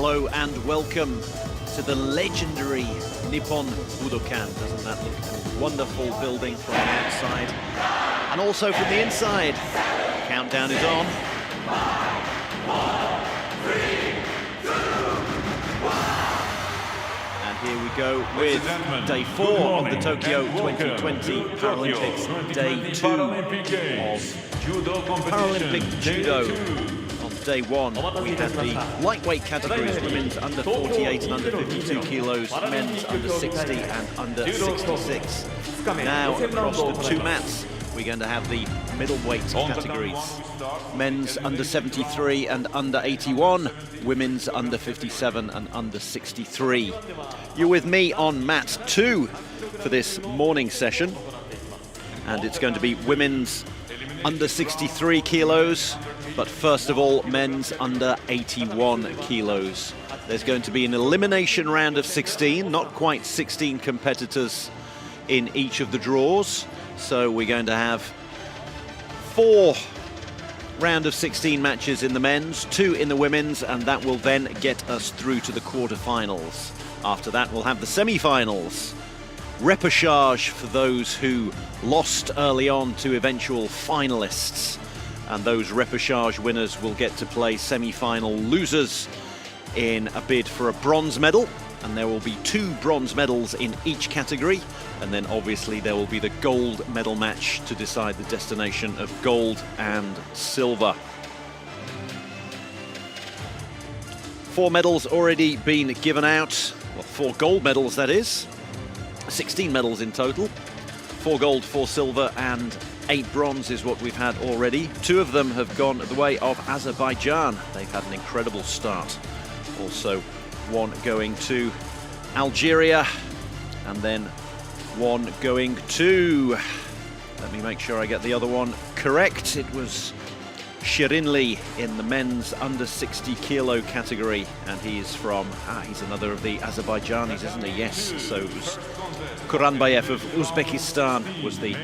Hello and welcome to the legendary Nippon Budokan. Doesn't that look a wonderful building from the outside and also from the inside? Countdown is on. 5, 4, 3, 2, 1. And here we go with day 4 of the Tokyo 2020 Paralympics, day 2 of Paralympic Judo. On day 1, we had the lightweight categories, women's under 48 and under 52 kilos, men's under 60 and under 66. Now, across the 2 mats, we're going to have the middleweight categories. Men's under 73 and under 81, women's under 57 and under 63. You're with me on mat 2 for this morning session, and it's going to be women's under 63 kilos, but first of all, men's under 81 kilos. There's going to be an elimination round of 16, not quite 16 competitors in each of the draws. So we're going to have 4 round of 16 matches in the men's, 2 in the women's, and that will then get us through to the quarterfinals. After that, we'll have the semi-finals. Repechage for those who lost early on to eventual finalists. And those repechage winners will get to play semi-final losers in a bid for a bronze medal. And there will be 2 bronze medals in each category. And then obviously there will be the gold medal match to decide the destination of gold and silver. 4 medals already been given out. Well, 4 gold medals, that is. 16 medals in total. 4 gold, 4 silver and 8 bronze is what we've had already. 2 of them have gone the way of Azerbaijan. They've had an incredible start. Also 1 going to Algeria, and then 1 going to, let me make sure I get the other one correct, it was Shirinli in the men's under 60 kilo category, and he's from, he's another of the Azerbaijanis, isn't he? Yes, so it was Kuranbayev of Uzbekistan was the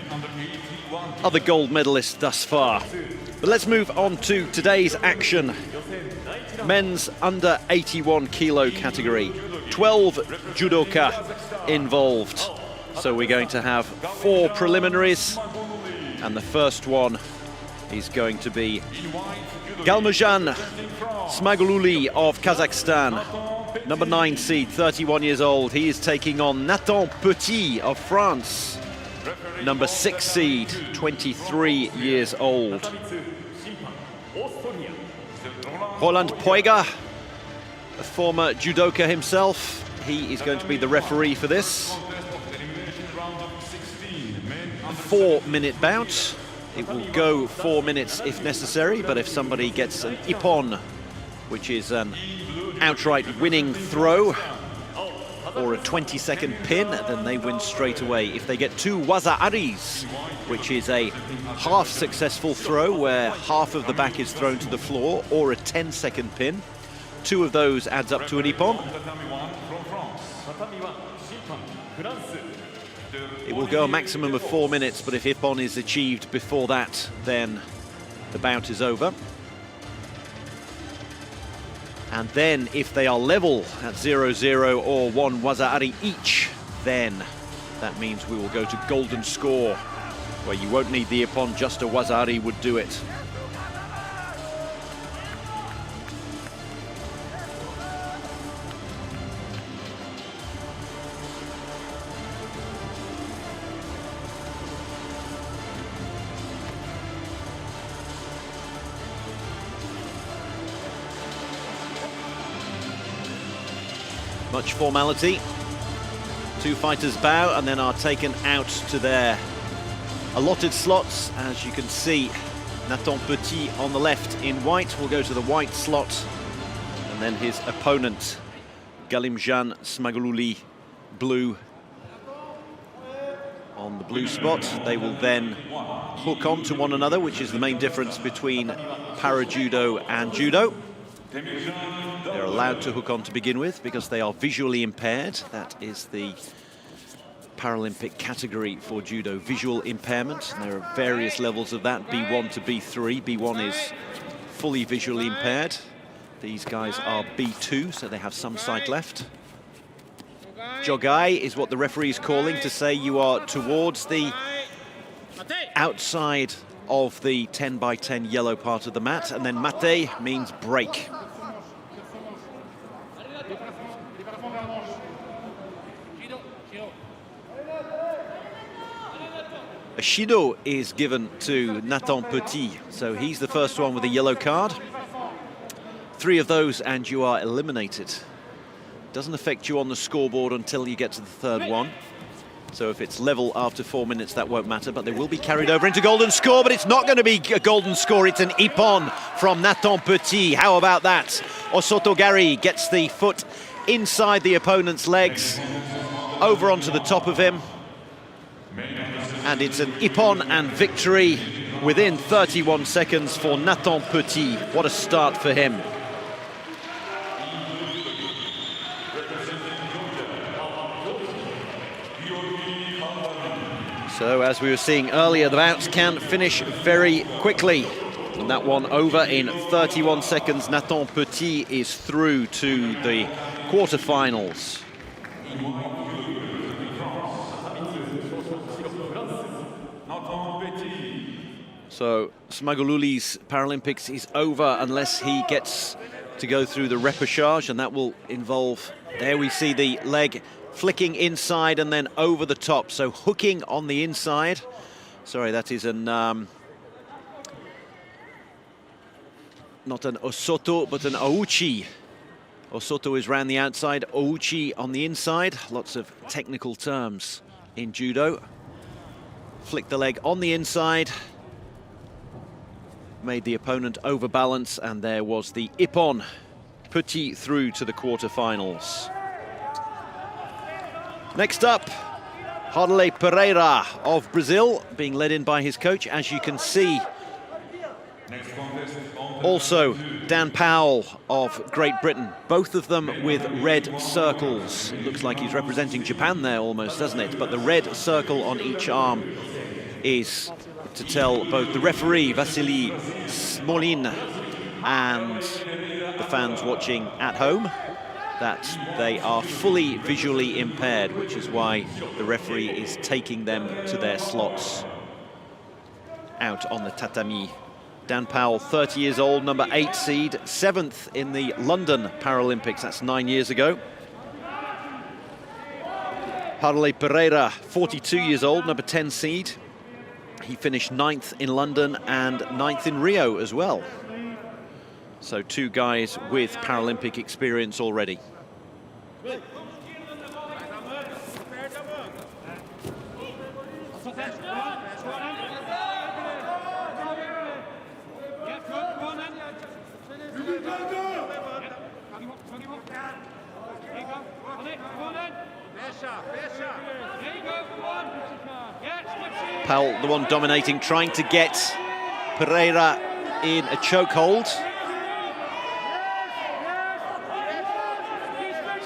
other gold medalist thus far. But let's move on to today's action. Men's under 81 kilo category, 12 judoka involved. So we're going to have 4 preliminaries, and the first one is going to be Galmujan Smagululi of Kazakhstan, number 9 seed, 31 years old. He is taking on Nathan Petit of France, number 6 seed, 23 years old. Roland Poiga, a former judoka himself, he is going to be the referee for this. 4-minute bout. It will go 4 minutes if necessary, but if somebody gets an ippon, which is an outright winning throw, or a 20-second pin, then they win straight away. If they get 2 waza-aris, which is a half successful throw where half of the back is thrown to the floor, or a 10-second pin, 2 of those adds up to an ippon. It will go a maximum of 4 minutes, but if ippon is achieved before that, then the bout is over. And then if they are level at 0-0 or 1 waza-ari each, then that means we will go to golden score, where you won't need the ippon, just a waza-ari would do it. Much formality. 2 fighters bow and then are taken out to their allotted slots. As you can see, Nathan Petit on the left in white will go to the white slot, and then his opponent, Galmujan Smagululi, blue, on the blue spot. They will then hook on to one another, which is the main difference between para-judo and judo. They're allowed to hook on to begin with because they are visually impaired. That is the Paralympic category for judo, visual impairment. And there are various levels of that, B1 to B3. B1 is fully visually impaired. These guys are B2, so they have some side left. Jogai is what the referee is calling to say you are towards the outside of the 10 by 10 yellow part of the mat, and then mate means break. A Shido is given to Nathan Petit, so he's the first one with a yellow card. 3 of those and you are eliminated. Doesn't affect you on the scoreboard until you get to the 3rd one. So if it's level after 4 minutes, that won't matter, but they will be carried over into golden score, but it's not going to be a golden score. It's an ippon from Nathan Petit. How about that? Osoto Gary gets the foot inside the opponent's legs, over onto the top of him. And it's an ippon and victory within 31 seconds for Nathan Petit. What a start for him. So, as we were seeing earlier, the bouts can finish very quickly. And that one over in 31 seconds. Nathan Petit is through to the quarterfinals. So, Smagoluli's Paralympics is over unless he gets to go through the repechage, and that will involve, there we see the leg flicking inside and then over the top, so hooking on the inside. Sorry, that is an not an osoto, but an ouchi. Osoto is round the outside, ouchi on the inside. Lots of technical terms in judo. Flick the leg on the inside, made the opponent overbalance, and there was the ippon. Petit through to the quarterfinals. Next up, Harley Pereira of Brazil, being led in by his coach, as you can see. Also, Dan Powell of Great Britain, both of them with red circles. It looks like he's representing Japan there almost, doesn't it? But the red circle on each arm is to tell both the referee, Vasily Smolin, and the fans watching at home that they are fully visually impaired, which is why the referee is taking them to their slots out on the tatami. Dan Powell, 30 years old, number 8 seed, 7th in the London Paralympics, that's 9 years ago. Harley Pereira, 42 years old, number 10 seed. He finished 9th in London and 9th in Rio as well. So 2 guys with Paralympic experience already. Powell, the one dominating, trying to get Pereira in a chokehold.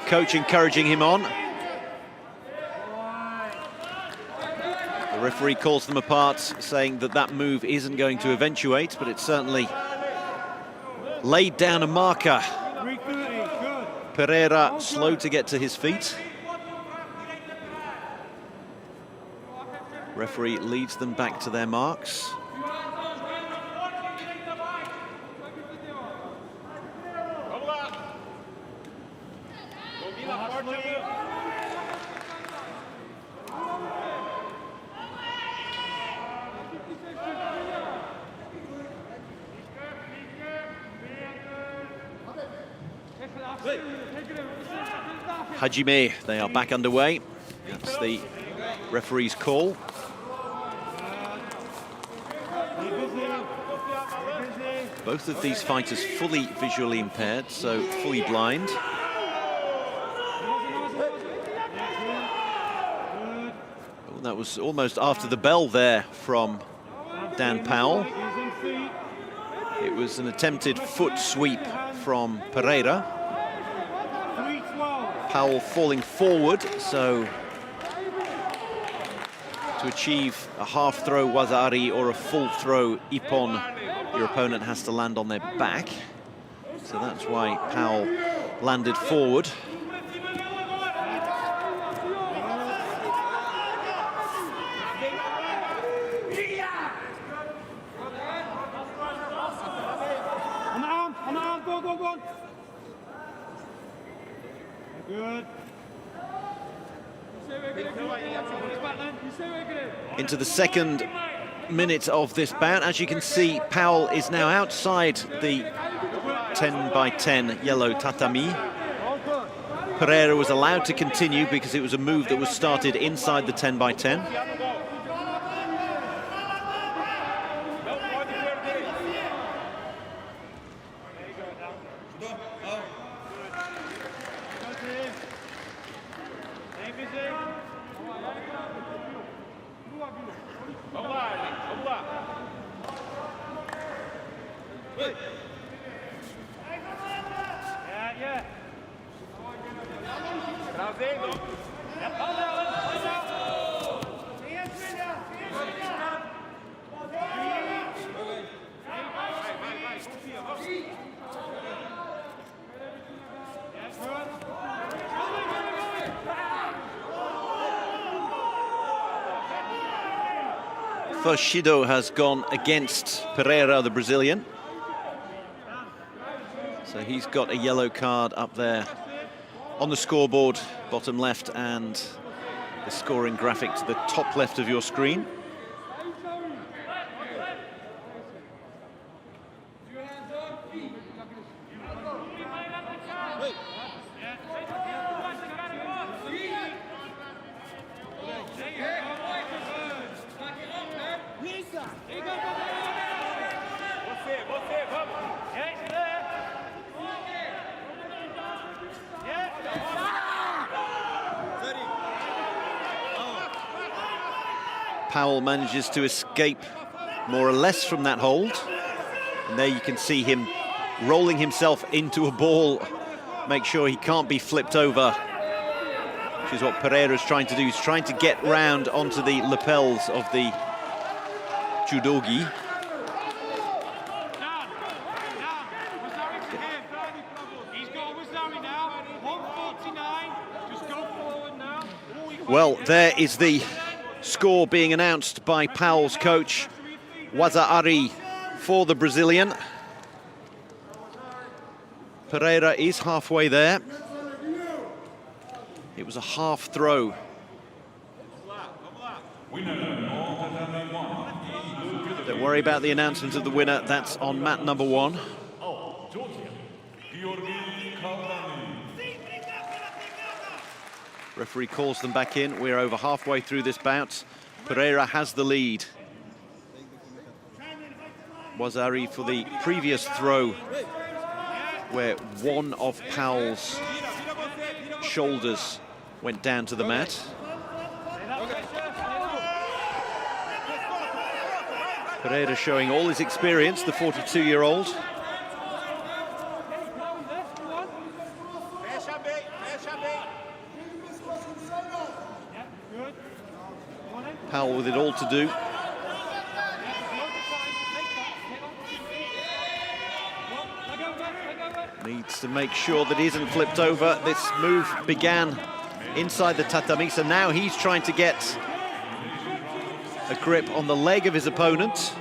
Coach encouraging him on. The referee calls them apart, saying that that move isn't going to eventuate, but it certainly laid down a marker. Pereira slow to get to his feet. Referee leads them back to their marks. Hajime, they are back underway. That's the referee's call. Both of these fighters fully visually impaired, so fully blind. Oh, that was almost after the bell there from Dan Powell. It was an attempted foot sweep from Pereira. Powell falling forward, so to achieve a half throw wazari or a full throw ippon, your opponent has to land on their back. So that's why Powell landed forward. Good. Into the second minute of this bout. As you can see, Powell is now outside the 10 by 10 yellow tatami. Pereira was allowed to continue because it was a move that was started inside the 10 by 10. First, Shido has gone against Pereira, the Brazilian. So he's got a yellow card up there on the scoreboard, bottom left, and the scoring graphic to the top left of your screen. Powell manages to escape more or less from that hold. And there you can see him rolling himself into a ball, make sure he can't be flipped over, which is what Pereira's trying to do. He's trying to get round onto the lapels of the judogi. Well, there is the score being announced by Powell's coach, Waza-Ari, for the Brazilian. Pereira is halfway there. It was a half throw. Don't worry about the announcement of the winner. That's on mat number 1. Referee calls them back in. We're over halfway through this bout. Pereira has the lead. Waza-Ari for the previous throw, where one of Powell's shoulders went down to the mat. Pereira showing all his experience, the 42-year-old. Powell with it all to do. Needs to make sure that he isn't flipped over. This move began inside the tatami, so now he's trying to get a grip on the leg of his opponent.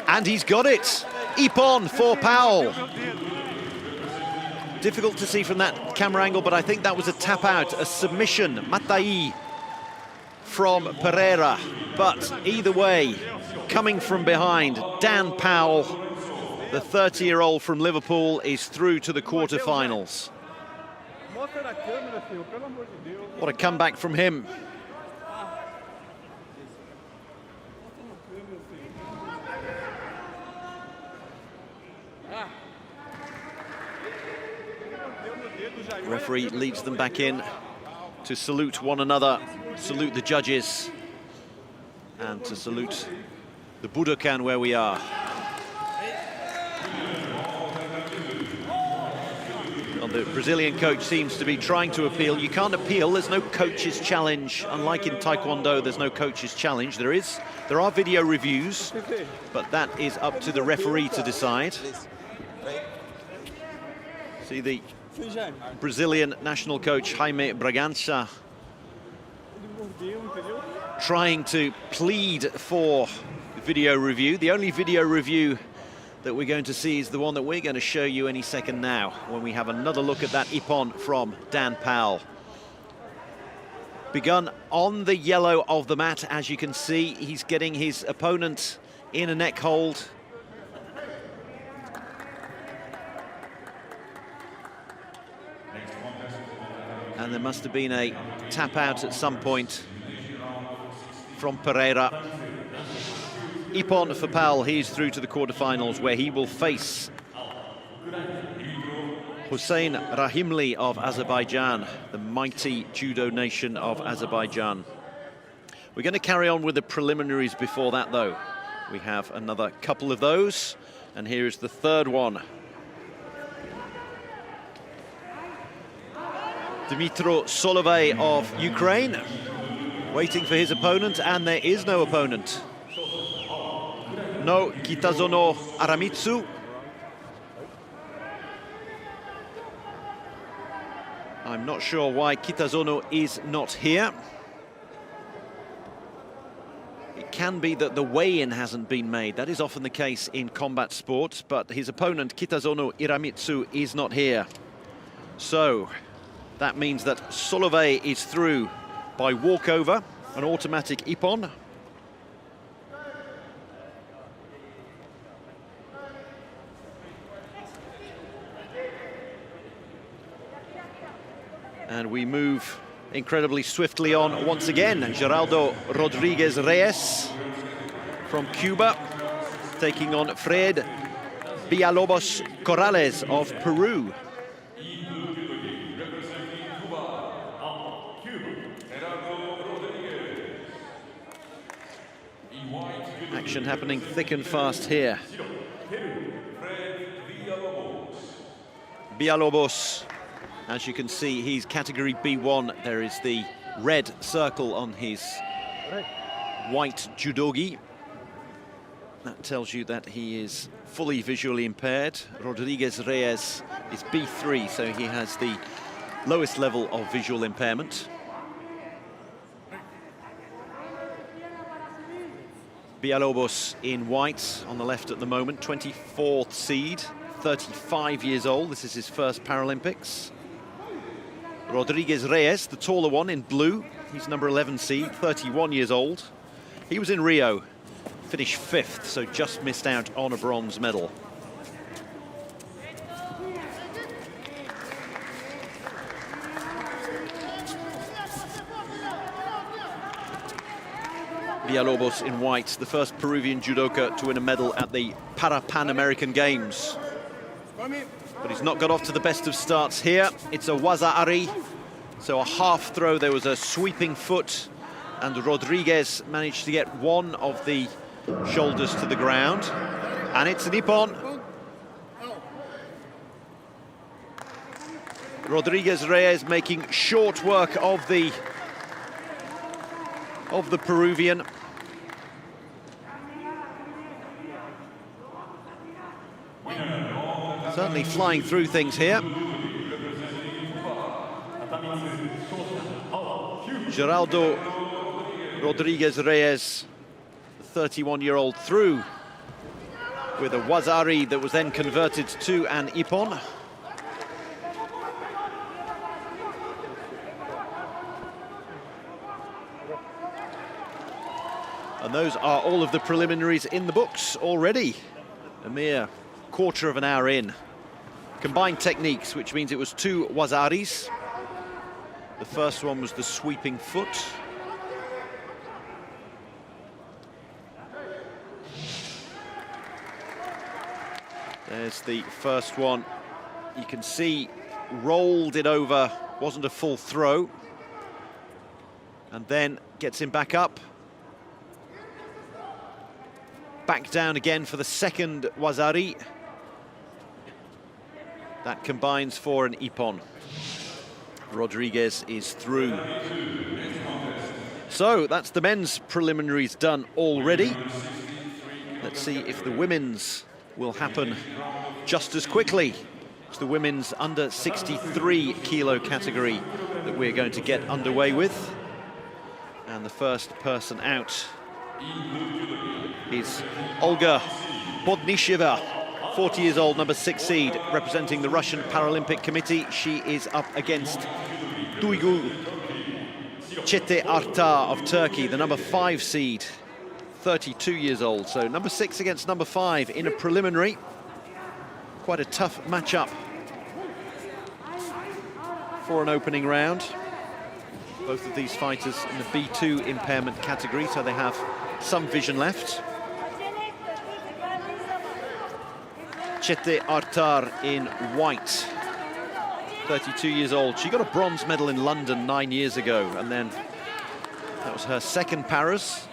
And he's got it. Ippon for Powell. Difficult to see from that camera angle, but I think that was a tap out, a submission, matai from Pereira. But either way, coming from behind, Dan Powell, the 30-year-old from Liverpool, is through to the quarterfinals. What a comeback from him. Referee leads them back in to salute one another, salute the judges, and to salute the Budokan where we are. On the Brazilian coach seems to be trying to appeal. You can't appeal, there's no coach's challenge. Unlike in Taekwondo, there's no coach's challenge. There are video reviews, but that is up to the referee to decide. See the Brazilian national coach, Jaime Bragança, trying to plead for video review. The only video review that we're going to see is the one that we're going to show you any second now, when we have another look at that ippon from Dan Powell. Begun on the yellow of the mat, as you can see. He's getting his opponent in a neck hold. And there must have been a tap out at some point from Pereira. Ippon for Powell, he's through to the quarterfinals, where he will face Hossein Rahimli of Azerbaijan, the mighty judo nation of Azerbaijan. We're going to carry on with the preliminaries before that, though. We have another couple of those, and here is the third one. Dmytro Solovey of Ukraine, waiting for his opponent, and there is no opponent. No Kitazono Aramitsu. I'm not sure why Kitazono is not here. It can be that the weigh-in hasn't been made. That is often the case in combat sports, but his opponent, Kitazono Iramitsu, is not here. So that means that Solovey is through by walkover, an automatic ippon. And we move incredibly swiftly on once again. Geraldo Rodriguez Reyes from Cuba, taking on Fred Villalobos Corrales of Peru. Action happening thick and fast here. Villalobos, as you can see, he's category B1. There is the red circle on his white judogi. That tells you that he is fully visually impaired. Rodriguez Reyes is B3, so he has the lowest level of visual impairment. Villalobos in white on the left at the moment, 24th seed, 35 years old. This is his first Paralympics. Rodriguez Reyes, the taller one, in blue. He's number 11 seed, 31 years old. He was in Rio, finished 5th, so just missed out on a bronze medal. Villalobos in white, the first Peruvian judoka to win a medal at the Pan American Games. But he's not got off to the best of starts here. It's a waza-ari, so a half throw. There was a sweeping foot, and Rodriguez managed to get one of the shoulders to the ground. And it's an ippon. Rodriguez Reyes making short work of the Peruvian. Certainly flying through things here. Geraldo Rodriguez Reyes, the 31-year-old, through with a waza-ari that was then converted to an ippon. And those are all of the preliminaries in the books already. A mere quarter of an hour in. Combined techniques, which means it was 2 waza-aris. The first one was the sweeping foot. There's the first one. You can see rolled it over, wasn't a full throw. And then gets him back up. Back down again for the second waza-ari. That combines for an ippon. Rodriguez is through. So that's the men's preliminaries done already. Let's see if the women's will happen just as quickly. It's the women's under 63 kilo category that we're going to get underway with. And the first person out is Olga Podnicheva, 40 years old, number 6 seed, representing the Russian Paralympic Committee. She is up against Duygu Çete Artar of Turkey, the number 5 seed, 32 years old. So number 6 against number 5 in a preliminary. Quite a tough matchup for an opening round. Both of these fighters in the B2 impairment category, so they have some vision left. Çete Artar in white, 32 years old. She got a bronze medal in London 9 years ago, and then that was her second Paras.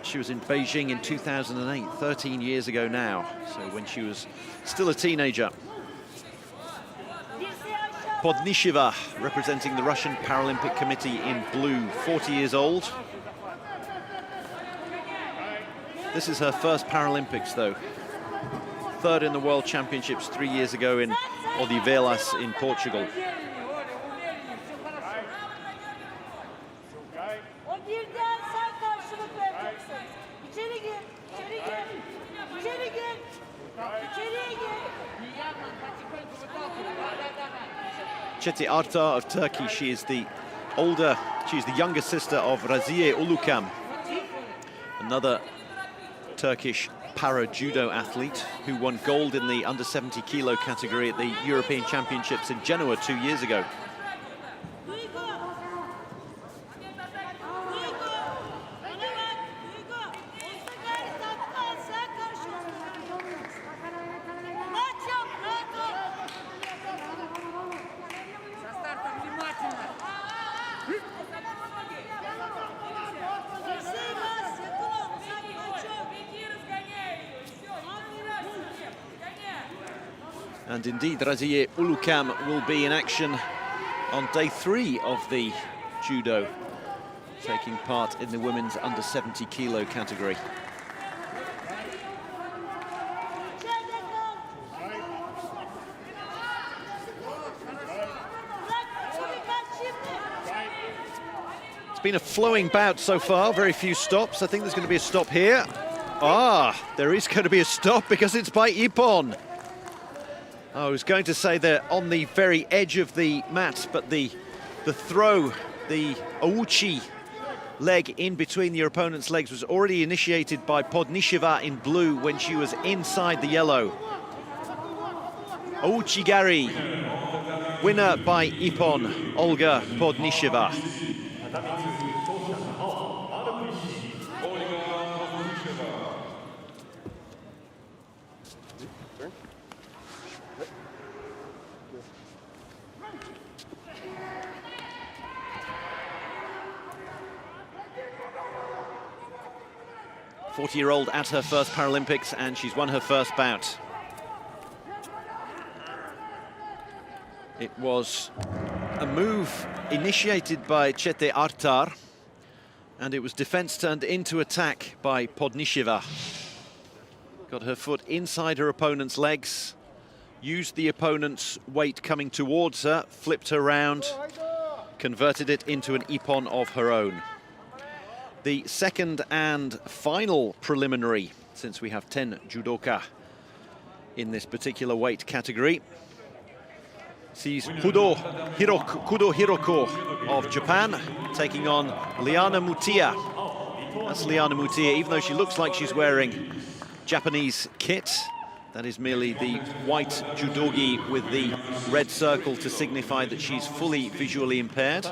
She was in Beijing in 2008, 13 years ago now, so when she was still a teenager. Podnicheva, representing the Russian Paralympic Committee in blue, 40 years old. This is her first Paralympics, though. Third in the World Championships 3 years ago in Odivelas in Portugal. Çete Artar of Turkey, she's the younger sister of Raziye Ulukam, another Turkish para-judo athlete who won gold in the under 70 kilo category at the European Championships in Genoa 2 years ago. And indeed, Raziye Ulukam will be in action on day 3 of the judo, taking part in the women's under 70 kilo category. It's been a flowing bout so far, very few stops. I think there's going to be a stop here. There is going to be a stop because it's by ippon. I was going to say they're on the very edge of the mat, but the throw, the ouchi leg in between your opponent's legs was already initiated by Podnicheva in blue when she was inside the yellow. Ouchi gari, winner by ippon, Olga Podnicheva. 40-year-old at her first Paralympics, and she's won her first bout. It was a move initiated by Çete Artar, and it was defense turned into attack by Podnicheva. Got her foot inside her opponent's legs, used the opponent's weight coming towards her, flipped her round, converted it into an ippon of her own. The second and final preliminary, since we have 10 judoka in this particular weight category, sees Kudo Hiroko of Japan taking on Liana Mutiya. That's Liana Mutiya, even though she looks like she's wearing Japanese kit. That is merely the white judogi with the red circle to signify that she's fully visually impaired.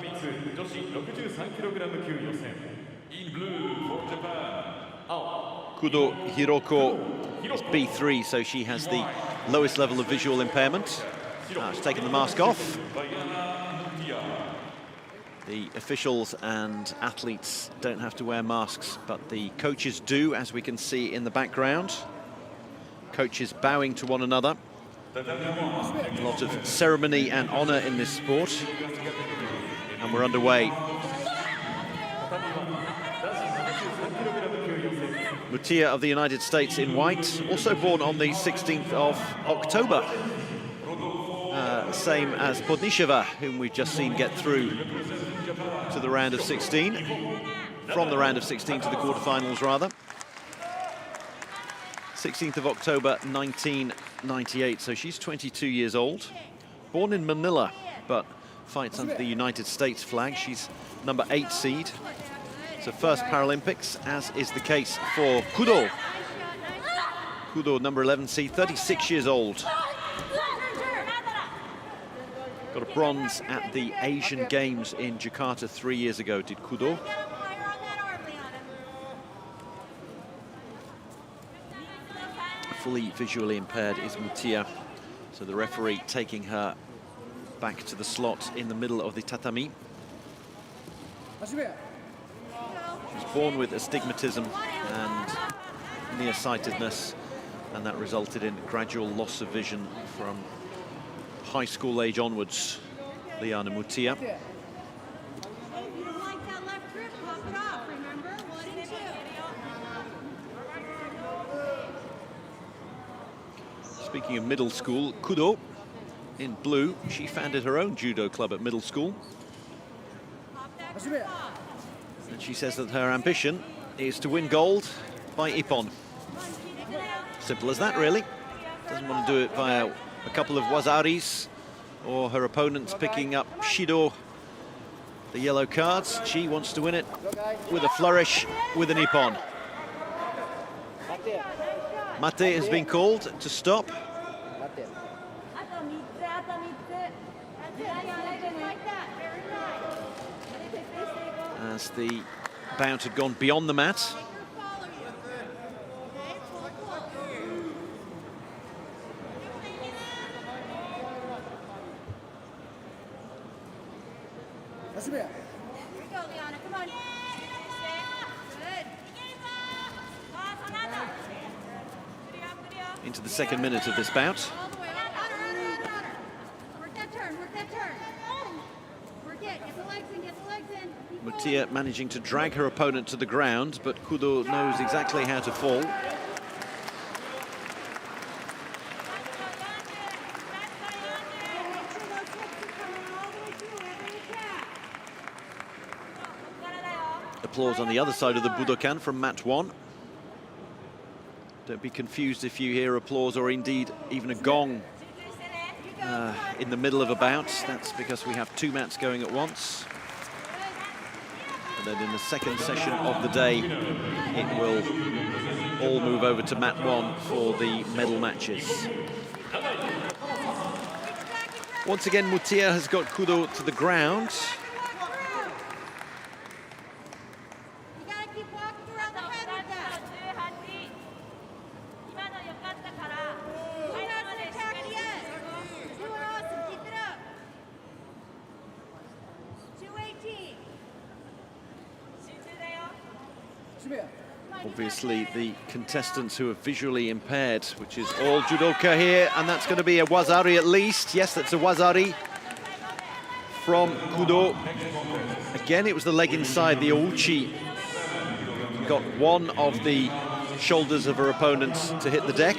Kudo Hiroko is B3, so she has the lowest level of visual impairment. She's taken the mask off. The officials and athletes don't have to wear masks, but the coaches do, as we can see in the background. Coaches bowing to one another. A lot of ceremony and honor in this sport. And we're underway. Mutia of the United States in white, also born on the 16th of October. Same as Podnicheva, whom we've just seen get through to the round of 16. From the round of 16 to the quarterfinals, rather. 16th of October, 1998, so she's 22 years old. Born in Manila, but fights under the United States flag. She's number 8 seed. It's her first Paralympics, as is the case for Kudo. Kudo, number 11 seed, 36 years old. Got a bronze at the Asian Games in Jakarta 3 years ago, did Kudo. Fully visually impaired is Mutia, so the referee taking her back to the slot in the middle of the tatami. She was born with astigmatism and nearsightedness, and that resulted in gradual loss of vision from high school age onwards. Liana Mutia. Speaking of middle school, Kudo, in blue, she founded her own judo club at middle school. And she says that her ambition is to win gold by ippon. Simple as that, really. Doesn't want to do it via a couple of wazaris or her opponents picking up shido, the yellow cards. She wants to win it with a flourish, with an ippon. Mate has been called to stop. As the bout had gone beyond the mat. Here we go, Liana, come on. Good. Into the second minute of this bout. Work that turn, work that turn. Work it, get the legs in, get the legs in. Mutia managing to drag her opponent to the ground, but Kudo knows exactly how to fall. Applause on the other side of the Budokan from mat 1. Don't be confused if you hear applause or indeed even a gong in the middle of a bout. That's because we have 2 mats going at once. And then in the second session of the day, it will all move over to mat 1 for the medal matches. Once again, Mutia has got Kudo to the ground. Obviously, the contestants who are visually impaired, which is all judoka here, and that's going to be a wazari at least. Yes, that's a wazari from Kudo. Again, it was the leg inside, the ouchi. Got one of the shoulders of her opponent to hit the deck.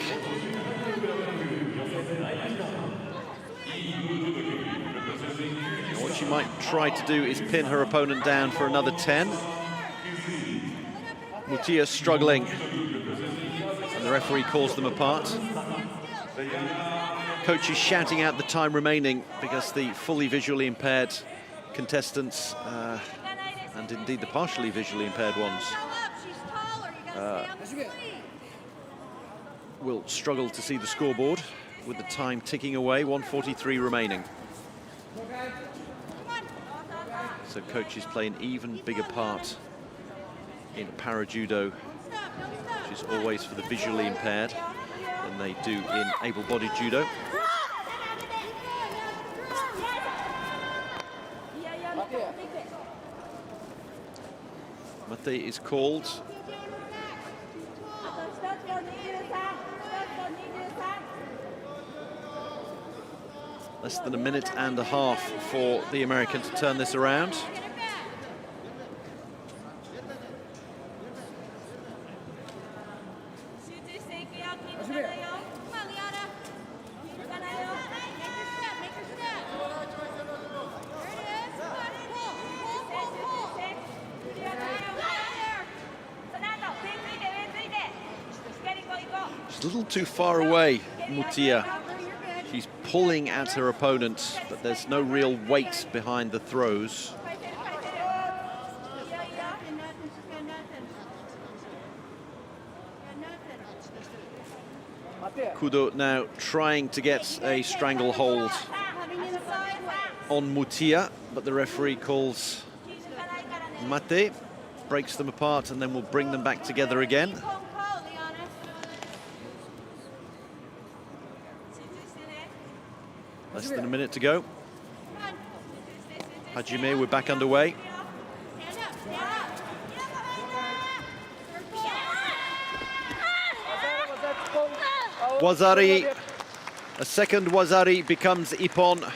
What she might try to do is pin her opponent down for another 10. Mutia struggling, and the referee calls them apart. Coach is shouting out the time remaining because the fully visually impaired contestants, and indeed the partially visually impaired ones, will struggle to see the scoreboard with the time ticking away, 1:43 remaining. So coaches play an even bigger part in para-judo, which is always for the visually impaired, than they do in able-bodied judo. Mate is called. Less than a minute and a half for the American to turn this around. She's a little too far away, Mutia. She's pulling at her opponent, but there's no real weight behind the throws. Kudo now trying to get a stranglehold on Mutia, but the referee calls mate, breaks them apart, and then will bring them back together again. Less than a minute to go. Hajime, we're back underway. Wazari, a second Wazari becomes Ippon.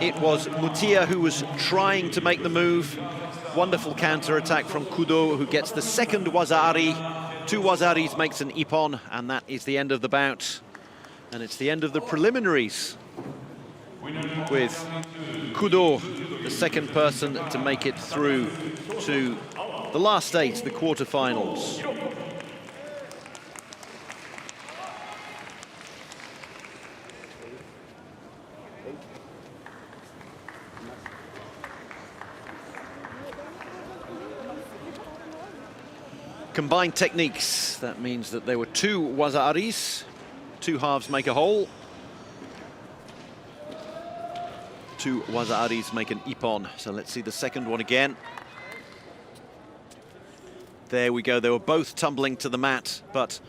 It was Mutia who was trying to make the move. Wonderful counter-attack from Kudo, who gets the second Wazari. 2 Wazaris makes an Ippon, and that is the end of the bout. And it's the end of the preliminaries, with Kudo, the second person to make it through to the last 8, the quarterfinals. Combined techniques, that means that there were 2 Wazaris, 2 halves make a whole. 2 Wazaris make an Ippon. So let's see the second one again. There we go, they were both tumbling to the mat, but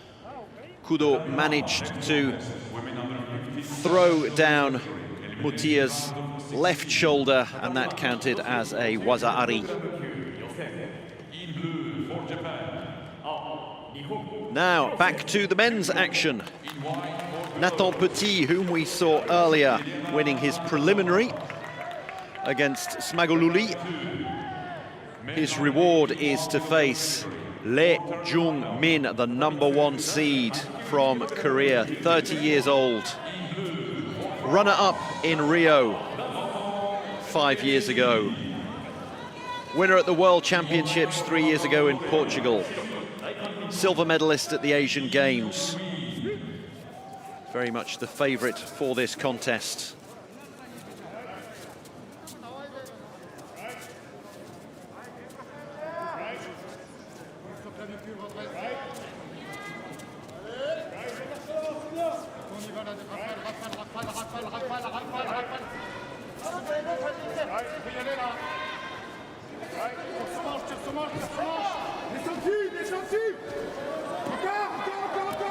Kudo managed to throw down Mutia's left shoulder, and that counted as a Wazari. Now, back to the men's action. Nathan Petit, whom we saw earlier, winning his preliminary against Smagoluli. His reward is to face Lee Jung-min, the #1 seed from Korea, 30 years old. Runner-up in Rio 5 years ago. Winner at the World Championships 3 years ago in Portugal. Silver medalist at the Asian Games. Very much the favourite for this contest.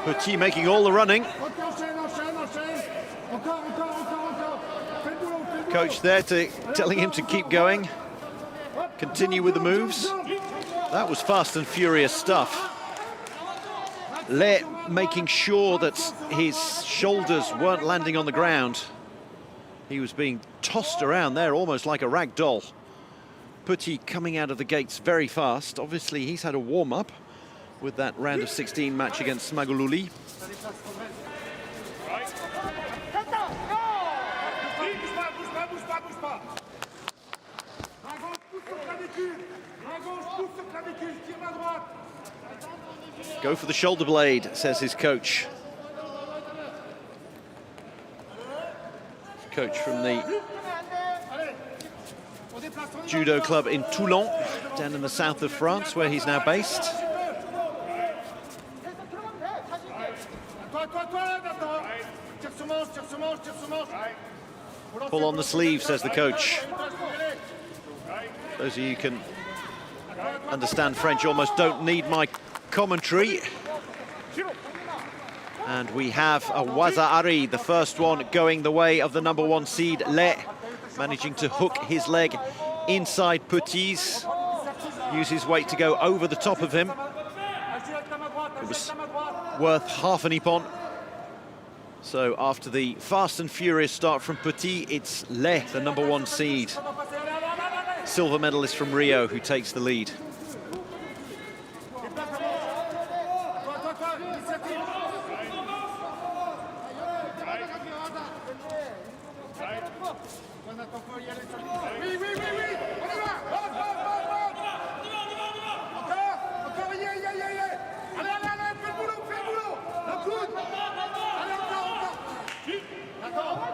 Petit making all the running. Coach there telling him to keep going, continue with the moves. That was fast and furious stuff. Le making sure that his shoulders weren't landing on the ground. He was being tossed around there almost like a rag doll. Petit coming out of the gates very fast. Obviously he's had a warm-up with that round of 16 match against Smagoluli. Go for the shoulder blade, says his coach. Coach from the judo club in Toulon, down in the south of France, where he's now based. Pull on the sleeve, says the coach. Those of you who can understand French almost don't need my commentary. And we have a Wazari, the first one going the way of the #1 seed, Le, managing to hook his leg inside Petit's, use his weight to go over the top of him. It was worth half an Ippon. So after the fast and furious start from Petit, it's Le, the #1 seed, silver medalist from Rio, who takes the lead.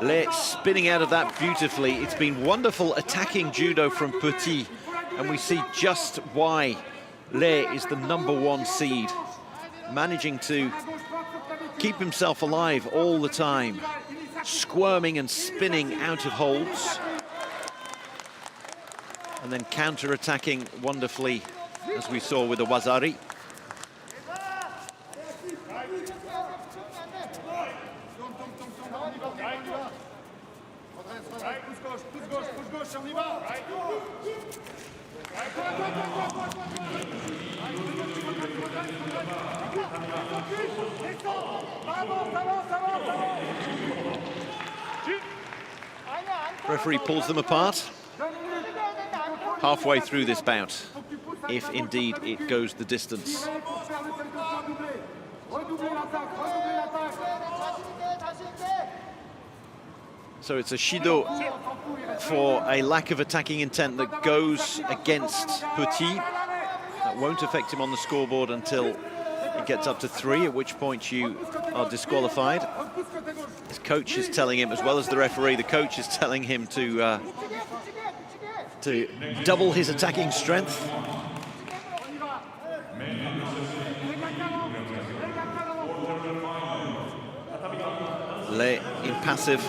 Le spinning out of that beautifully. It's been wonderful attacking judo from Petit, and we see just why Le is the #1 seed, managing to keep himself alive all the time, squirming and spinning out of holds, and then counter-attacking wonderfully, as we saw with the Wazari. Referee pulls them apart halfway through this bout, if indeed it goes the distance. So it's a Shido for a lack of attacking intent that goes against Petit. That won't affect him on the scoreboard until it gets up to 3, at which point you are disqualified. His coach is telling him, as well as the referee, the coach is telling him to double his attacking strength. Le impassive.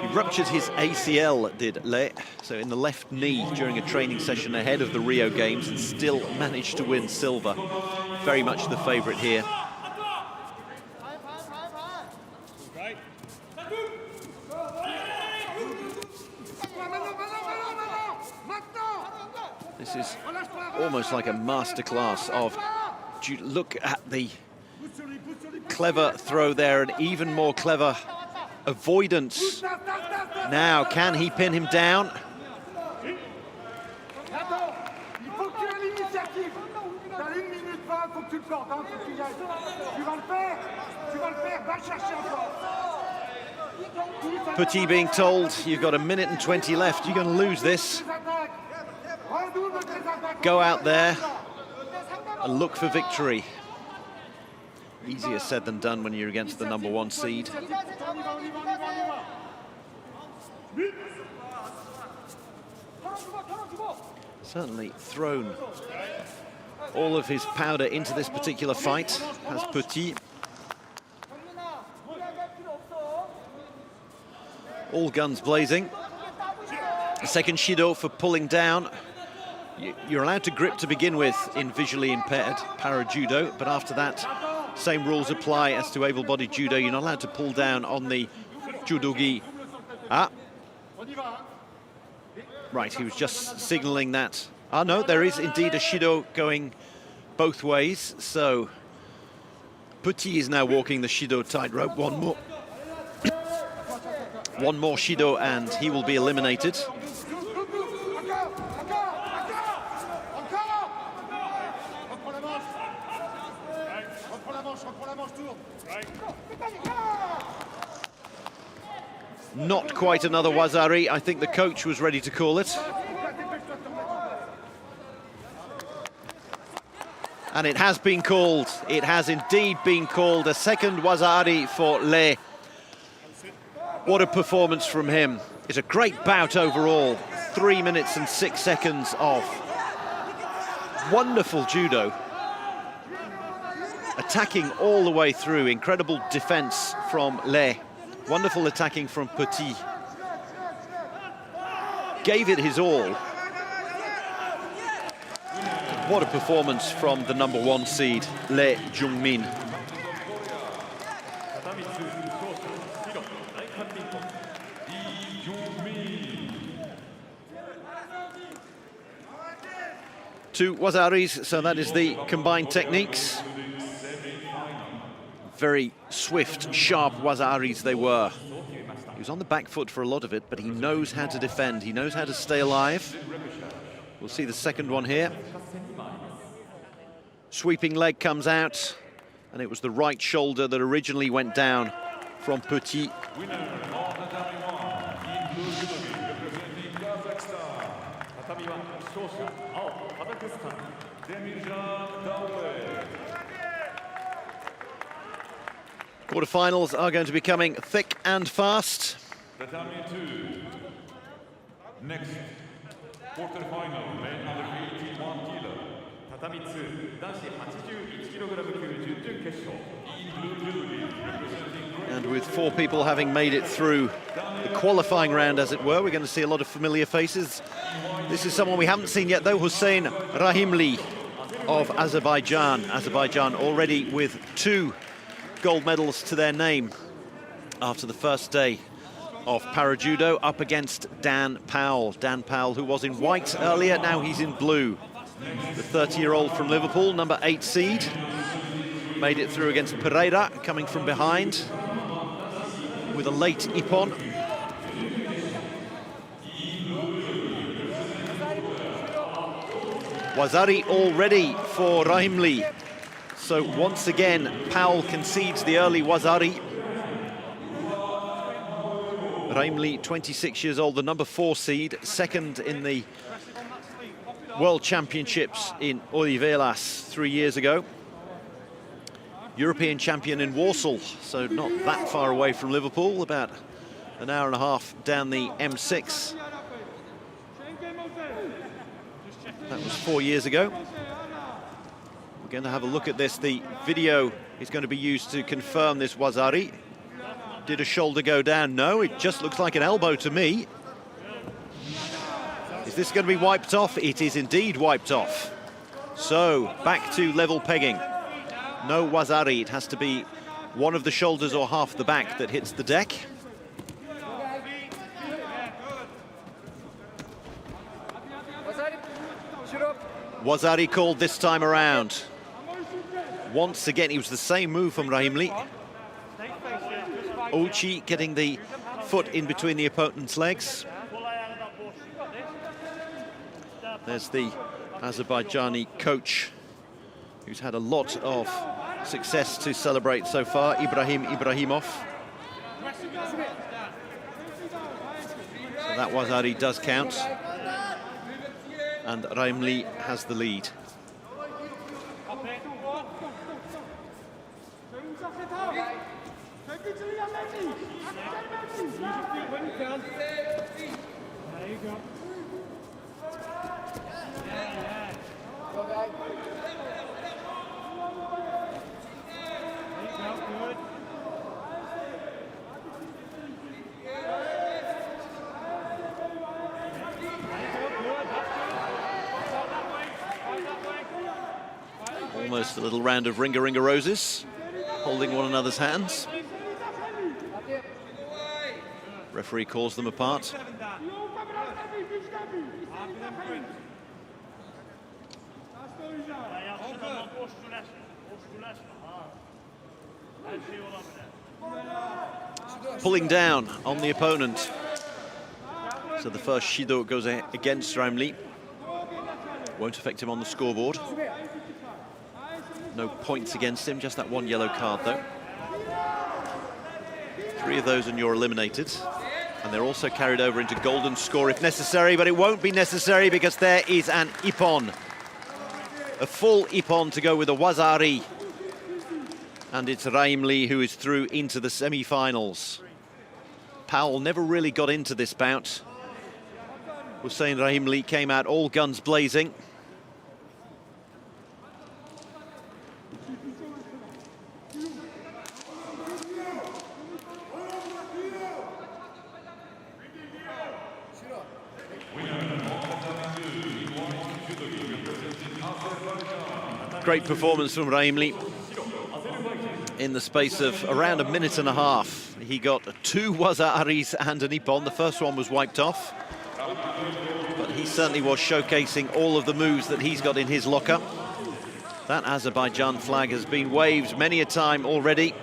He ruptured his ACL, did Le, so in the left knee during a training session ahead of the Rio Games, and still managed to win silver. Very much the favourite here. This is almost like a masterclass of judo. Look at the clever throw there, and even more clever avoidance. Now, can he pin him down? Petit being told, you've got 1 minute and 20 left, you're going to lose this. Go out there and look for victory. Easier said than done when you're against the #1 seed. Certainly thrown all of his powder into this particular fight, has Petit. All guns blazing. A second Shido for pulling down. You're allowed to grip to begin with in visually impaired para-judo, but after that, same rules apply as to able-bodied judo. You're not allowed to pull down on the judogi. Right, he was just signaling that. No, there is indeed a Shido going both ways. So Petit is now walking the Shido tightrope. One more Shido and he will be eliminated. Not quite another Wazari. I think the coach was ready to call it. And it has been called. It has indeed been called. A second Wazari for Le. What a performance from him. It's a great bout overall. 3 minutes and 6 seconds of wonderful judo. Attacking all the way through. Incredible defense from Le. Wonderful attacking from Petit. Gave it his all. What a performance from the #1 seed, Le Jungmin. 2 wazaris, so that is the combined techniques. Very swift, sharp wazaris they were. He was on the back foot for a lot of it, but he knows how to defend. He knows how to stay alive. We'll see the second one here. Sweeping leg comes out, and it was the right shoulder that originally went down from Petit. Quarterfinals are going to be coming thick and fast. Next, quarterfinal, men under 81 kilo. Tatami 2, 男子81キログラム級準々決勝。And with 4 people having made it through the qualifying round, as it were, we're going to see a lot of familiar faces. This is someone we haven't seen yet, though, Hossein Rahimli of Azerbaijan. Azerbaijan already with 2 gold medals to their name after the first day of Parajudo, up against Dan Powell. Dan Powell, who was in white earlier, now he's in blue. The 30-year-old from Liverpool, number 8 seed, made it through against Pereira, coming from behind with a late ippon. Wazari all ready for Rahimli. So once again, Powell concedes the early wazari. Rahimli, 26 years old, the number 4 seed, second in the World Championships in Olivelas 3 years ago. European champion in Warsaw, so not that far away from Liverpool, about an hour and a half down the M6. That was 4 years ago. We're going to have a look at this. The video is going to be used to confirm this wazari. Did a shoulder go down? No, it just looks like an elbow to me. Is this going to be wiped off? It is indeed wiped off. So, back to level pegging. No wazari, it has to be one of the shoulders or half the back that hits the deck. Wazari called this time around. Once again, it was the same move from Rahimli. Ochi getting the foot in between the opponent's legs. There's the Azerbaijani coach, who's had a lot of success to celebrate so far, Ibrahim Ibrahimov. So that wazari does count. And Rahimli has the lead. Almost a little round of Ringa Ringa Roses, holding one another's hands. Referee calls them apart. Pulling down on the opponent. So the first Shido goes against Rahimli. Won't affect him on the scoreboard. No points against him, just that one yellow card though. 3 of those and you're eliminated. And they're also carried over into golden score if necessary, but it won't be necessary because there is an ippon. A full ippon to go with a wazari. And it's Rahimli who is through into the semi-finals. Powell never really got into this bout. Hossein Rahimli came out all guns blazing. Great performance from Rahimli. In the space of around a minute and a half, he got 2 wazaris and an ippon. The first one was wiped off, but he certainly was showcasing all of the moves that he's got in his locker. That Azerbaijan flag has been waved many a time already.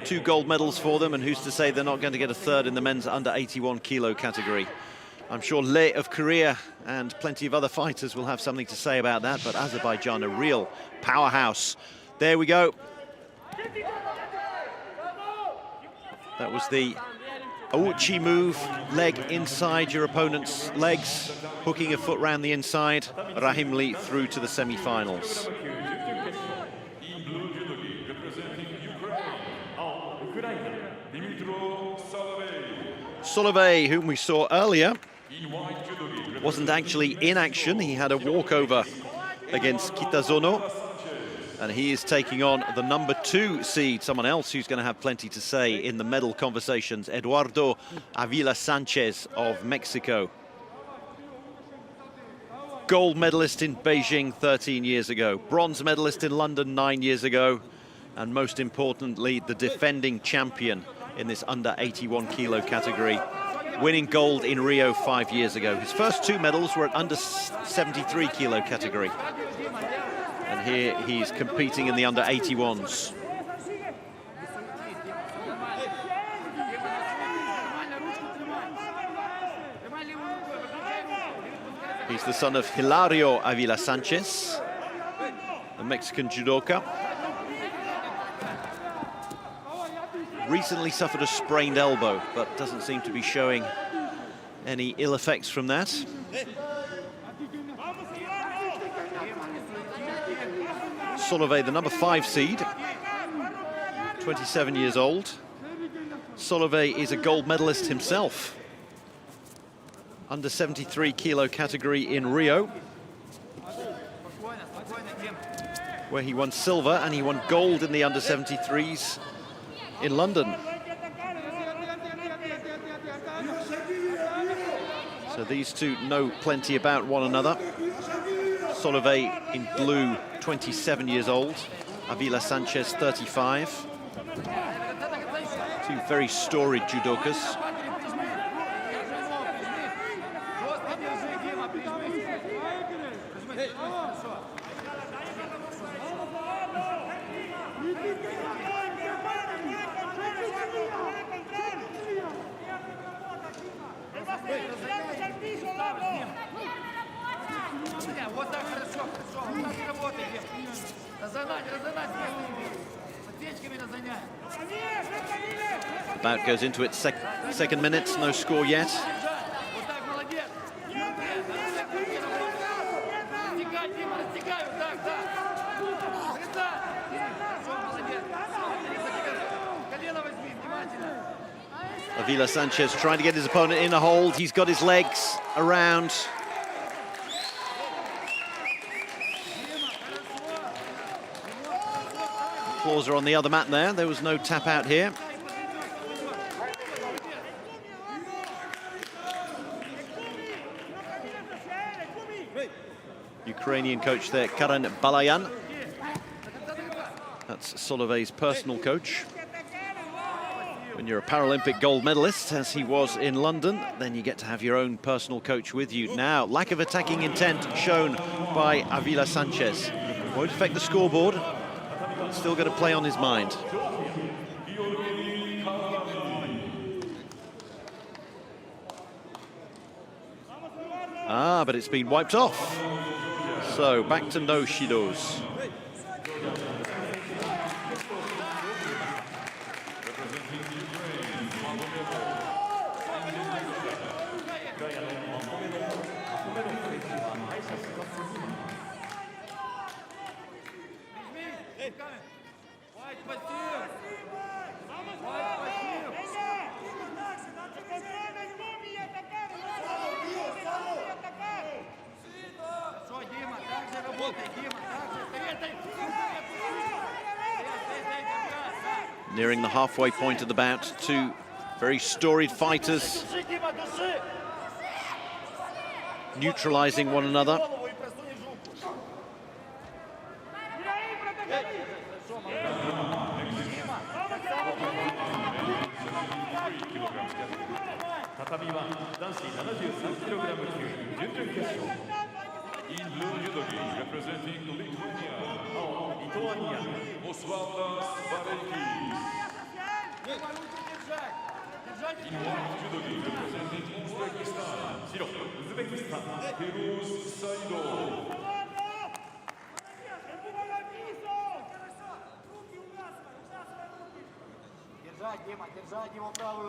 2 gold medals for them, and who's to say they're not going to get a third in the men's under 81 kilo category. I'm sure Lee of Korea and plenty of other fighters will have something to say about that, but Azerbaijan, a real powerhouse. There we go. That was the Ouchi move, leg inside your opponent's legs, hooking a foot round the inside. Rahim Lee through to the semi-finals. Solovey, whom we saw earlier, wasn't actually in action. He had a walkover against Kitazono, and he is taking on the number 2 seed, someone else who's going to have plenty to say in the medal conversations, Eduardo Avila Sanchez of Mexico. Gold medalist in Beijing 13 years ago, bronze medalist in London 9 years ago, and most importantly, the defending champion in this under 81 kilo category, winning gold in Rio 5 years ago. His first 2 medals were at under 73 kilo category. And here he's competing in the under 81s. He's the son of Hilario Avila Sanchez, a Mexican judoka. Recently suffered a sprained elbow, but doesn't seem to be showing any ill effects from that. Solovey, the number 5 seed, 27 years old. Solovey is a gold medalist himself. Under 73 kilo category in Rio, where he won silver, and he won gold in the under 73s in London. So these two know plenty about one another. Solovey in blue, 27 years old. Avila Sanchez, 35. 2 very storied judokas. The bout goes into its second minute, no score yet. Avila Sanchez trying to get his opponent in a hold. He's got his legs around. Claws are on the other mat there. There was no tap out here. Ukrainian coach there, Karen Balayan. That's Solovey's personal coach. When you're a Paralympic gold medalist, as he was in London, then you get to have your own personal coach with you. Now, lack of attacking intent shown by Avila Sanchez. Won't affect the scoreboard. Still got to play on his mind. Ah, but it's been wiped off. So back to no shidos. Nearing the halfway point of the bout, 2 very storied fighters neutralizing one another. 畳は男子 73kg 級準々決勝 In blue judo representing Lithuania 青リトアニア Osvaldas Bareikis In white judo representing Uzbekistan 白ウズベキスタン Peruz Saido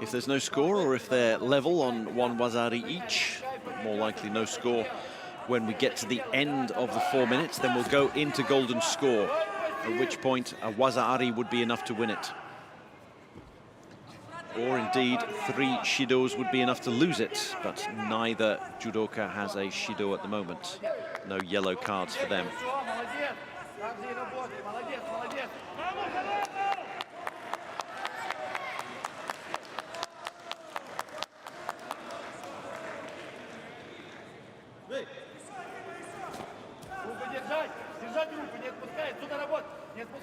If there's no score, or if they're level on one wazari each, but more likely no score when we get to the end of the 4 minutes, then we'll go into golden score, at which point a wazari would be enough to win it. Or indeed, 3 shidos would be enough to lose it, but neither judoka has a shido at the moment. No yellow cards for them.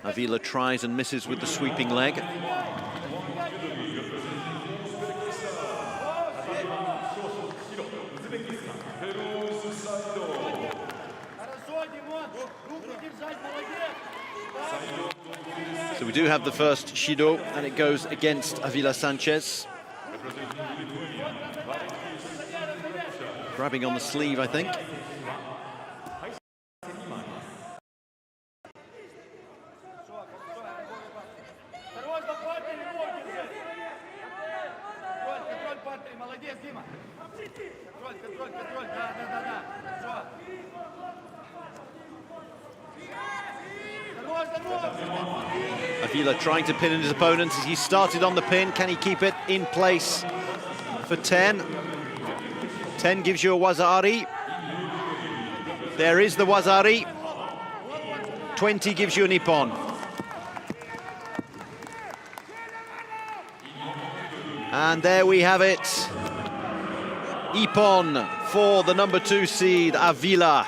Avila tries and misses with the sweeping leg. So we do have the first shido, and it goes against Avila Sanchez. Grabbing on the sleeve, I think. Avila trying to pin in his opponent as he started on the pin. Can he keep it in place for 10? 10 gives you a wazari. There is the wazari. 20 gives you an ippon. And there we have it. Ippon for the number 2 seed, Avila.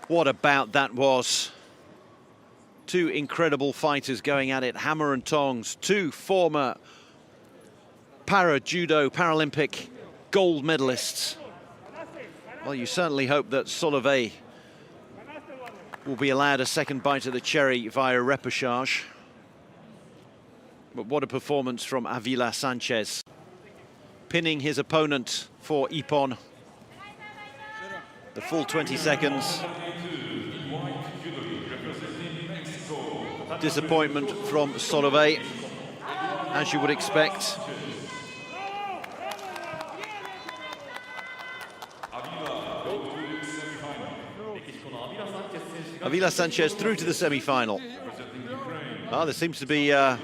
What a bout that was. 2 incredible fighters going at it, hammer and tongs. 2 former para-judo Paralympic gold medalists. Well, you certainly hope that Solovey will be allowed a second bite of the cherry via repechage. But what a performance from Avila Sanchez. Pinning his opponent for ippon. The full 20 seconds. Disappointment from Solovey, as you would expect. Avila Sanchez through to the semi-final. Oh, there seems to be a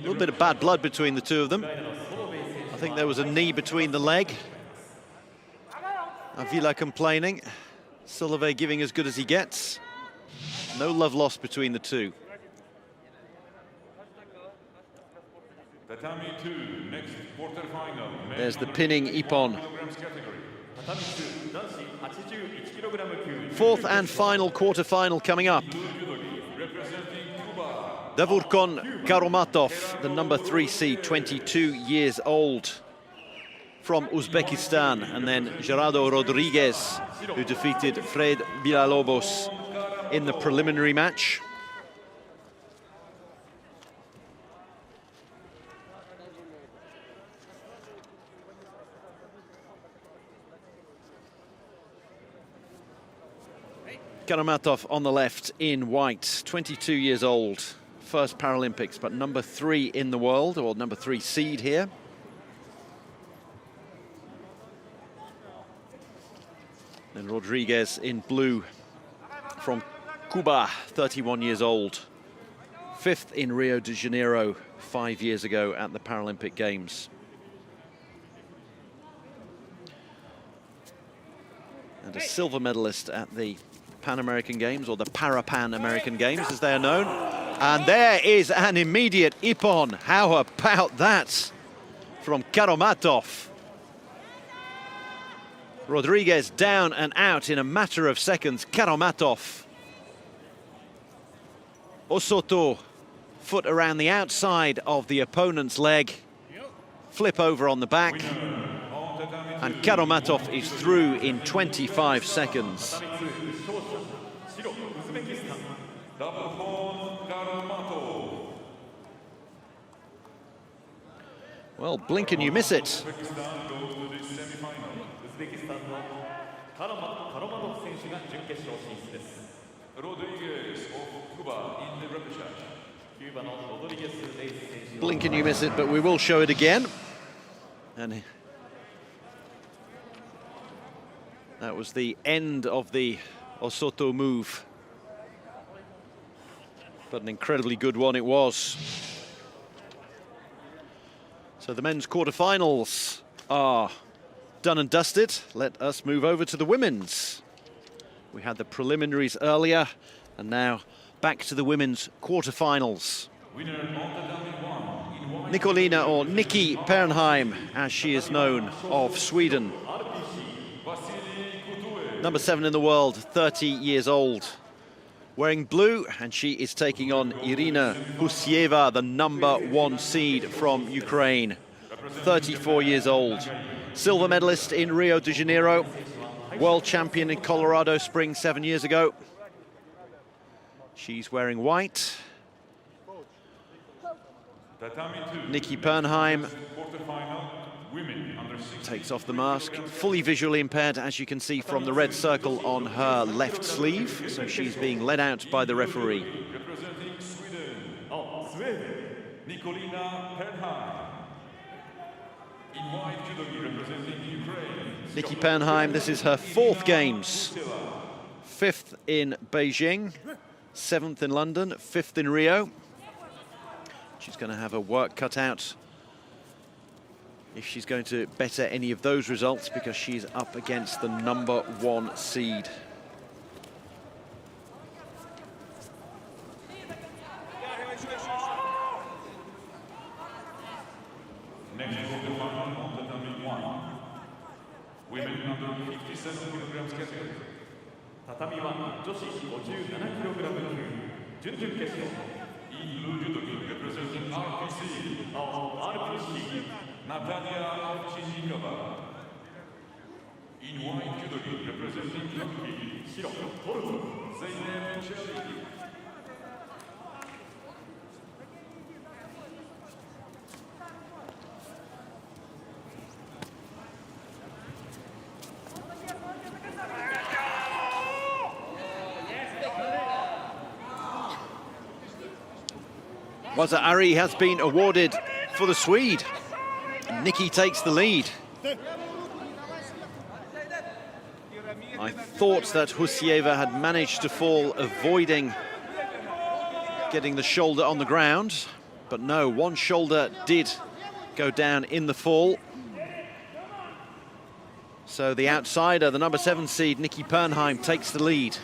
little bit of bad blood between the two of them. I think there was a knee between the leg. Avila complaining. Solovey giving as good as he gets. No love lost between the two. There's the pinning ippon. 4th and final quarter-final coming up. Davurkon Garomatov, the number 3 seed, 22 years old, from Uzbekistan, and then Gerardo Rodriguez, who defeated Fred Villalobos in the preliminary match. Garomatov on the left in white, 22 years old, first Paralympics, but number 3 in the world, or number 3 seed here. And Rodriguez in blue from Cuba, 31 years old. 5th in Rio de Janeiro 5 years ago at the Paralympic Games. And a silver medalist at the Pan American Games, or the Para-Pan American Games as they are known. And there is an immediate ippon. How about that from Garomatov? Rodriguez down and out in a matter of seconds. Garomatov. Osoto, foot around the outside of the opponent's leg. flip over on the back. And Karomatov is through in 25 seconds. Well, blink and you miss it. Blink and you miss it, but we will show it again. And that was the end of the Osoto move. But an incredibly good one it was. So the men's quarterfinals are done and dusted. Let us move over to the women's. We had the preliminaries earlier, and now back to the women's quarterfinals. Nicolina, or Nikki Pernheim, as she is known, of Sweden. Number 7 in the world, 30 years old. Wearing blue, and she is taking on Irina Husieva, the number 1 seed from Ukraine, 34 years old. Silver medalist in Rio de Janeiro, world champion in Colorado Springs 7 years ago. She's wearing white. Nikki Pernheim takes off the mask, fully visually impaired, as you can see from the red circle on her left sleeve. So she's being led out by the referee. Representing Sweden, Nicolina Pernheim. In white judogi representing Ukraine. Nikki Pernheim, this is her 4th games. 5th in Beijing, 7th in London, 5th in Rio. She's going to have her work cut out if she's going to better any of those results, because she's up against the number 1 seed. Next is the final on tatami 1. Women under 57 kilograms category. Tatami 1女子57キログラム級準々決勝。In blue judogi representing RPC. RPC. Natalia Ovchinnikova. In white judogi representing Turkey. Zeynep Çelik. Waza Ari has been awarded for the Swede. Nikki takes the lead. I thought that Husieva had managed to fall, avoiding getting the shoulder on the ground, but no, one shoulder did go down in the fall. So the outsider, the number 7 seed, Nikki Pernheim, takes the lead.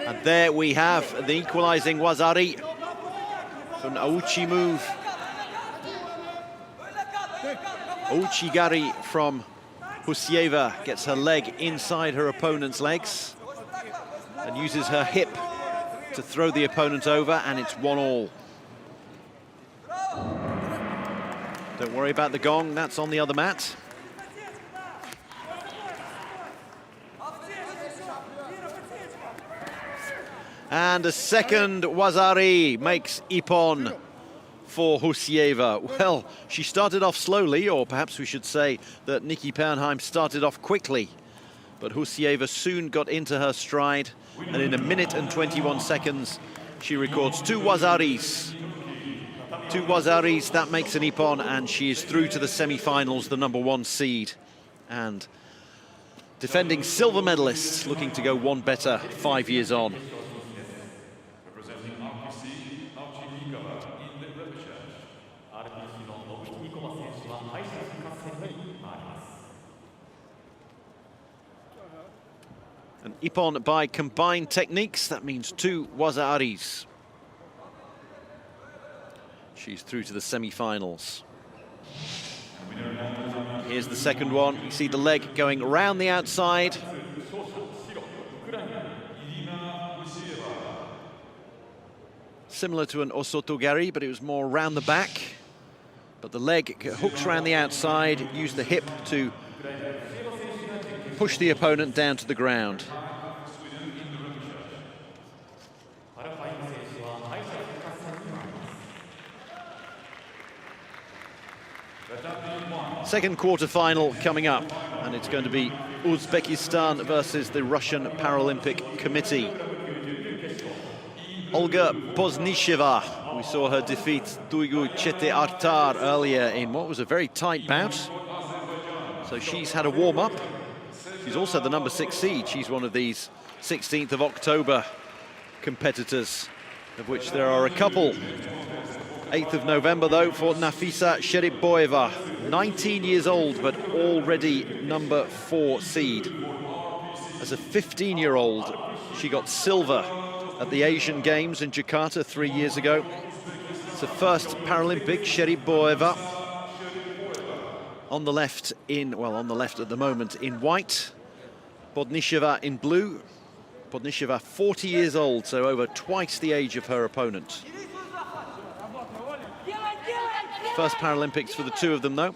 And there we have the equalizing Wazari. An Ouchi move. Ouchigari from Husieva gets her leg inside her opponent's legs and uses her hip to throw the opponent over, and it's 1-all. Don't worry about the gong, that's on the other mat. And a second Wazari makes ippon for Husieva. Well, she started off slowly, or perhaps we should say that Nikki Pernheim started off quickly. But Husieva soon got into her stride, and in 1 minute and 21 seconds, she records 2 Wazaris. 2 Wazaris, that makes an ippon, and she is through to the semi-finals, the number 1 seed. And defending silver medalists, looking to go one better 5 years on. An ippon by combined techniques, that means 2 Waza-aris. She's through to the semi-finals. Here's the second one. You see the leg going around the outside. similar to an osotogari, but it was more round the back. But the leg hooks around the outside, use the hip to push the opponent down to the ground. Second quarter-final coming up, and it's going to be Uzbekistan versus the Russian Paralympic Committee. Olga Boznisheva, we saw her defeat Duygu Çete-Artar earlier in what was a very tight bout. So she's had a warm-up. She's also the number 6 seed. She's one of these 16th of October competitors, of which there are a couple. 8th of November, though, for Nafisa Sheriboeva, 19 years old, but already number 4 seed. As a 15-year-old, she got silver at the Asian Games in Jakarta 3 years ago. It's the first Paralympic. Sheriboeva on the left on the left at the moment in white. Bodnisheva in blue. Bodnisheva 40 years old, so over twice the age of her opponent. First Paralympics for the two of them, though.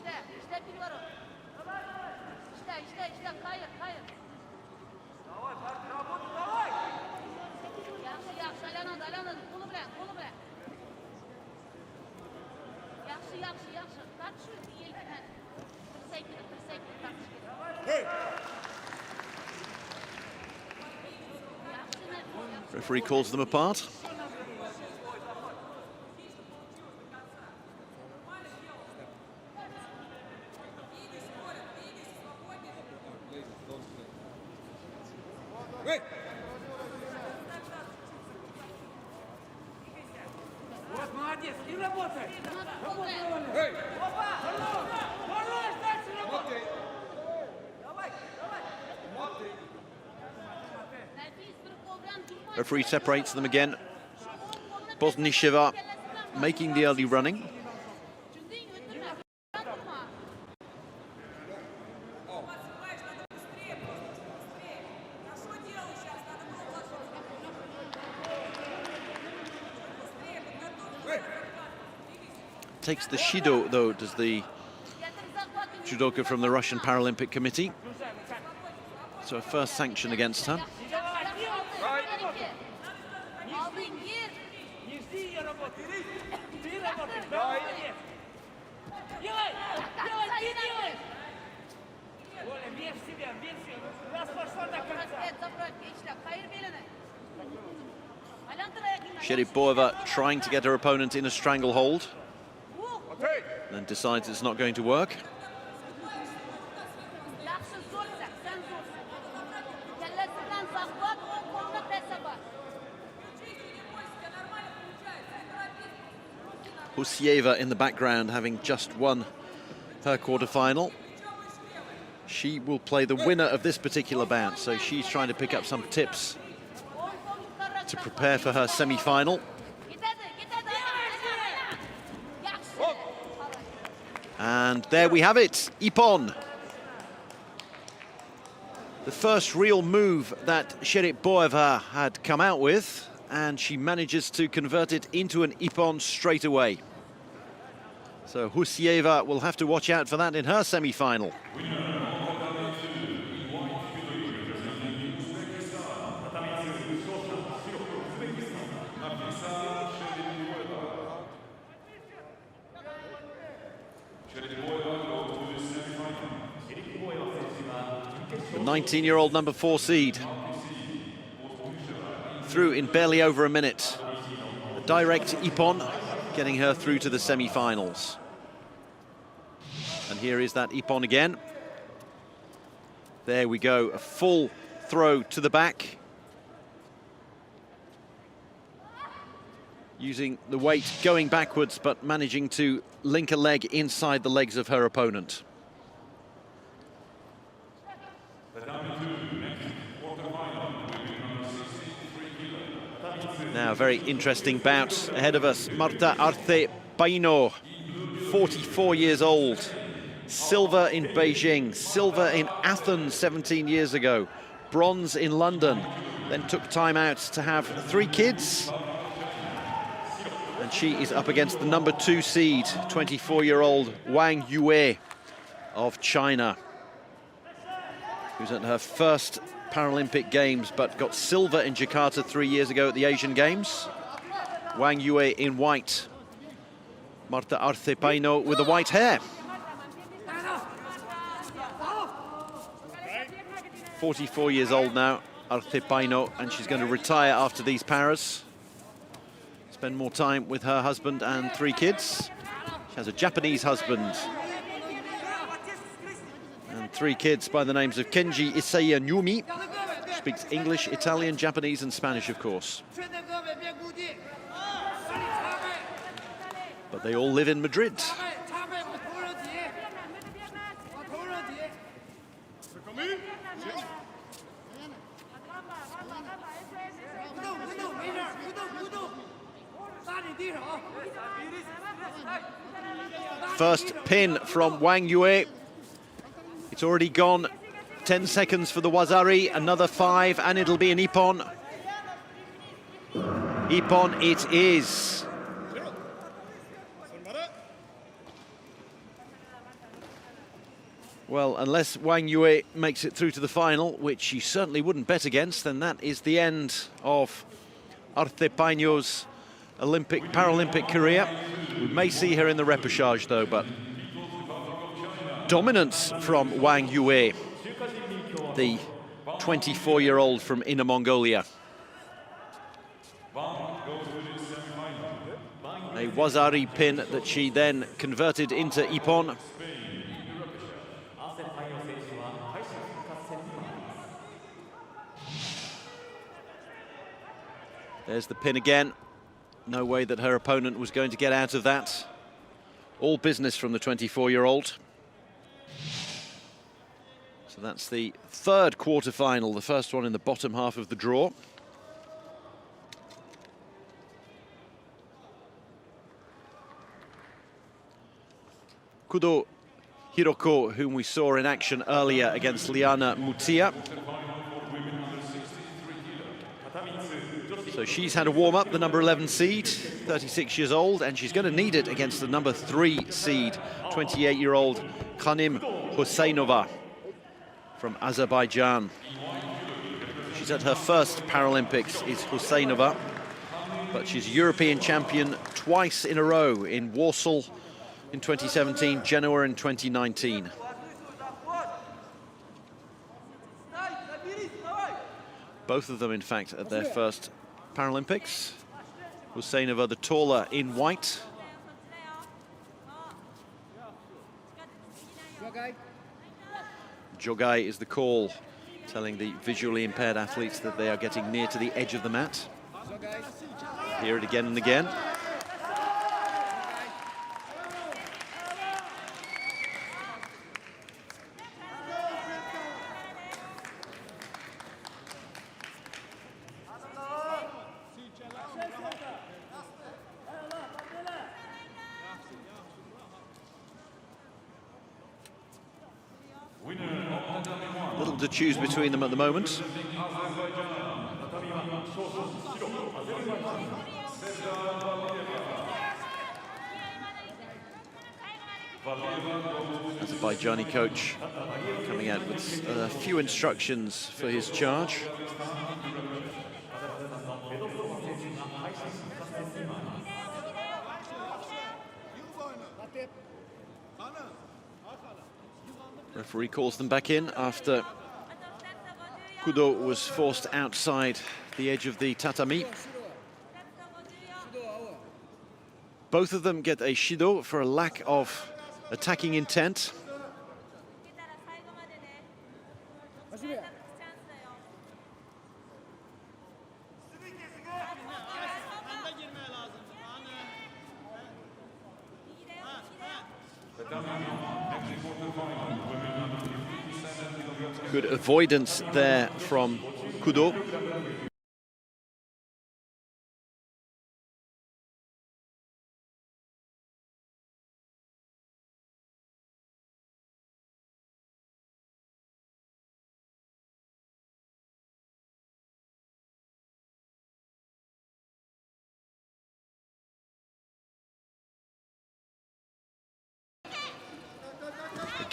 Referee calls them apart. Referee separates them again. Boznisheva making the early running. Takes the Shido, though, does the judoka from the Russian Paralympic Committee. So a first sanction against her. Sheriboeva trying to get her opponent in a stranglehold, then decides it's not going to work. Husieva in the background, having just won her quarter-final. She will play the winner of this particular bout, so she's trying to pick up some tips to prepare for her semi-final. And there we have it, Ippon. The first real move that Sheriboeva had come out with, and she manages to convert it into an Ippon straight away. So Husieva will have to watch out for that in her semi-final. The 19-year-old number 4 seed. Through in barely over a minute. A direct Ippon, getting her through to the semi-finals. And here is that Ippon again. There we go, a full throw to the back. Using the weight going backwards, but managing to link a leg inside the legs of her opponent. Now, a very interesting bout ahead of us. Marta Arce Paino, 44 years old. Silver in Beijing, silver in Athens 17 years ago, bronze in London. Then took time out to have 3 kids. And she is up against the number 2 seed, 24-year-old Wang Yue of China, who's at her first Paralympic Games but got silver in Jakarta 3 years ago at the Asian Games. Wang Yue in white. Marta Arcepaino with the white hair. 44 years old now, Arcepaino, and she's going to retire after these paras. Spend more time with her husband and 3 kids. She has a Japanese husband and 3 kids by the names of Kenji Isaiya Nyumi. She speaks English, Italian, Japanese and Spanish, of course. But they all live in Madrid. First pin from Wang Yue. It's already gone. 10 seconds for the Wazari, another 5, and it'll be an Ippon. Ippon it is. Well, unless Wang Yue makes it through to the final, which she certainly wouldn't bet against, then that is the end of Arcepaino's Paralympic career. We may see her in the repechage though, but dominance from Wang Yue, the 24-year-old from Inner Mongolia. A Wazari pin that she then converted into Ippon. There's the pin again. No way that her opponent was going to get out of that. All business from the 24-year-old. So that's the 3rd quarter-final, the first one in the bottom half of the draw. Kudo Hiroko, whom we saw in action earlier against Liana Mutia. So she's had a warm-up, the number 11 seed, 36 years old, and she's going to need it against the number 3 seed, 28-year-old Khanim Husseinova from Azerbaijan. She's at her first Paralympics, is Husseinova, but she's European champion twice in a row, in Warsaw in 2017, Genoa in 2019. Both of them, in fact, at their first Paralympics. Husseinova, the taller, in white. Jogai is the call, telling the visually impaired athletes that they are getting near to the edge of the mat. Hear it again and again. Little to choose between them at the moment. Azerbaijani coach coming out with a few instructions for his charge. Referee calls them back in after Kudo was forced outside the edge of the tatami. Both of them get a shido for a lack of attacking intent. Good avoidance there from Kudo.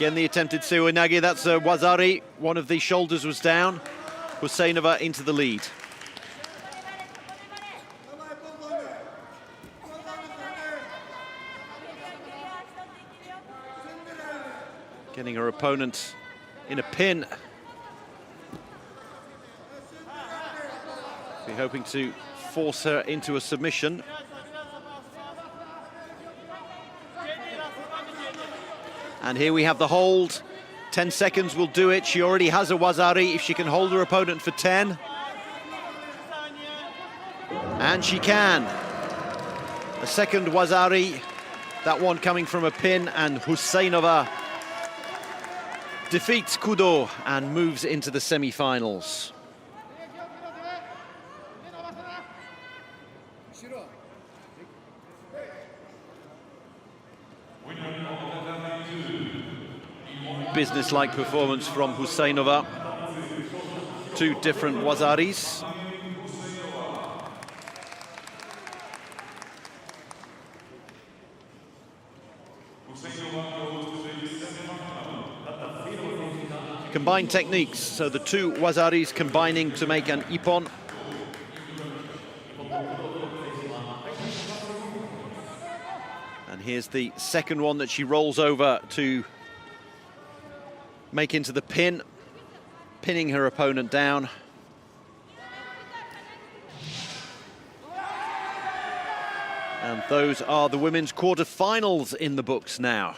Again, the attempted Suinagi. That's Wazari. One of the shoulders was down. Husseinova into the lead. Getting her opponent in a pin. Be hoping to force her into a submission. And here we have the hold. 10 seconds will do it. She already has a Wazari if she can hold her opponent for 10. And she can. A second Wazari, that one coming from a pin, and Husseinova defeats Kudo and moves into the semi-finals. Business-like performance from Husseinova. Two different Wazaris. Combined techniques, so the two Wazaris combining to make an ippon. And here's the second one that she rolls over to make into the pin, pinning her opponent down. And those are the women's quarterfinals in the books now.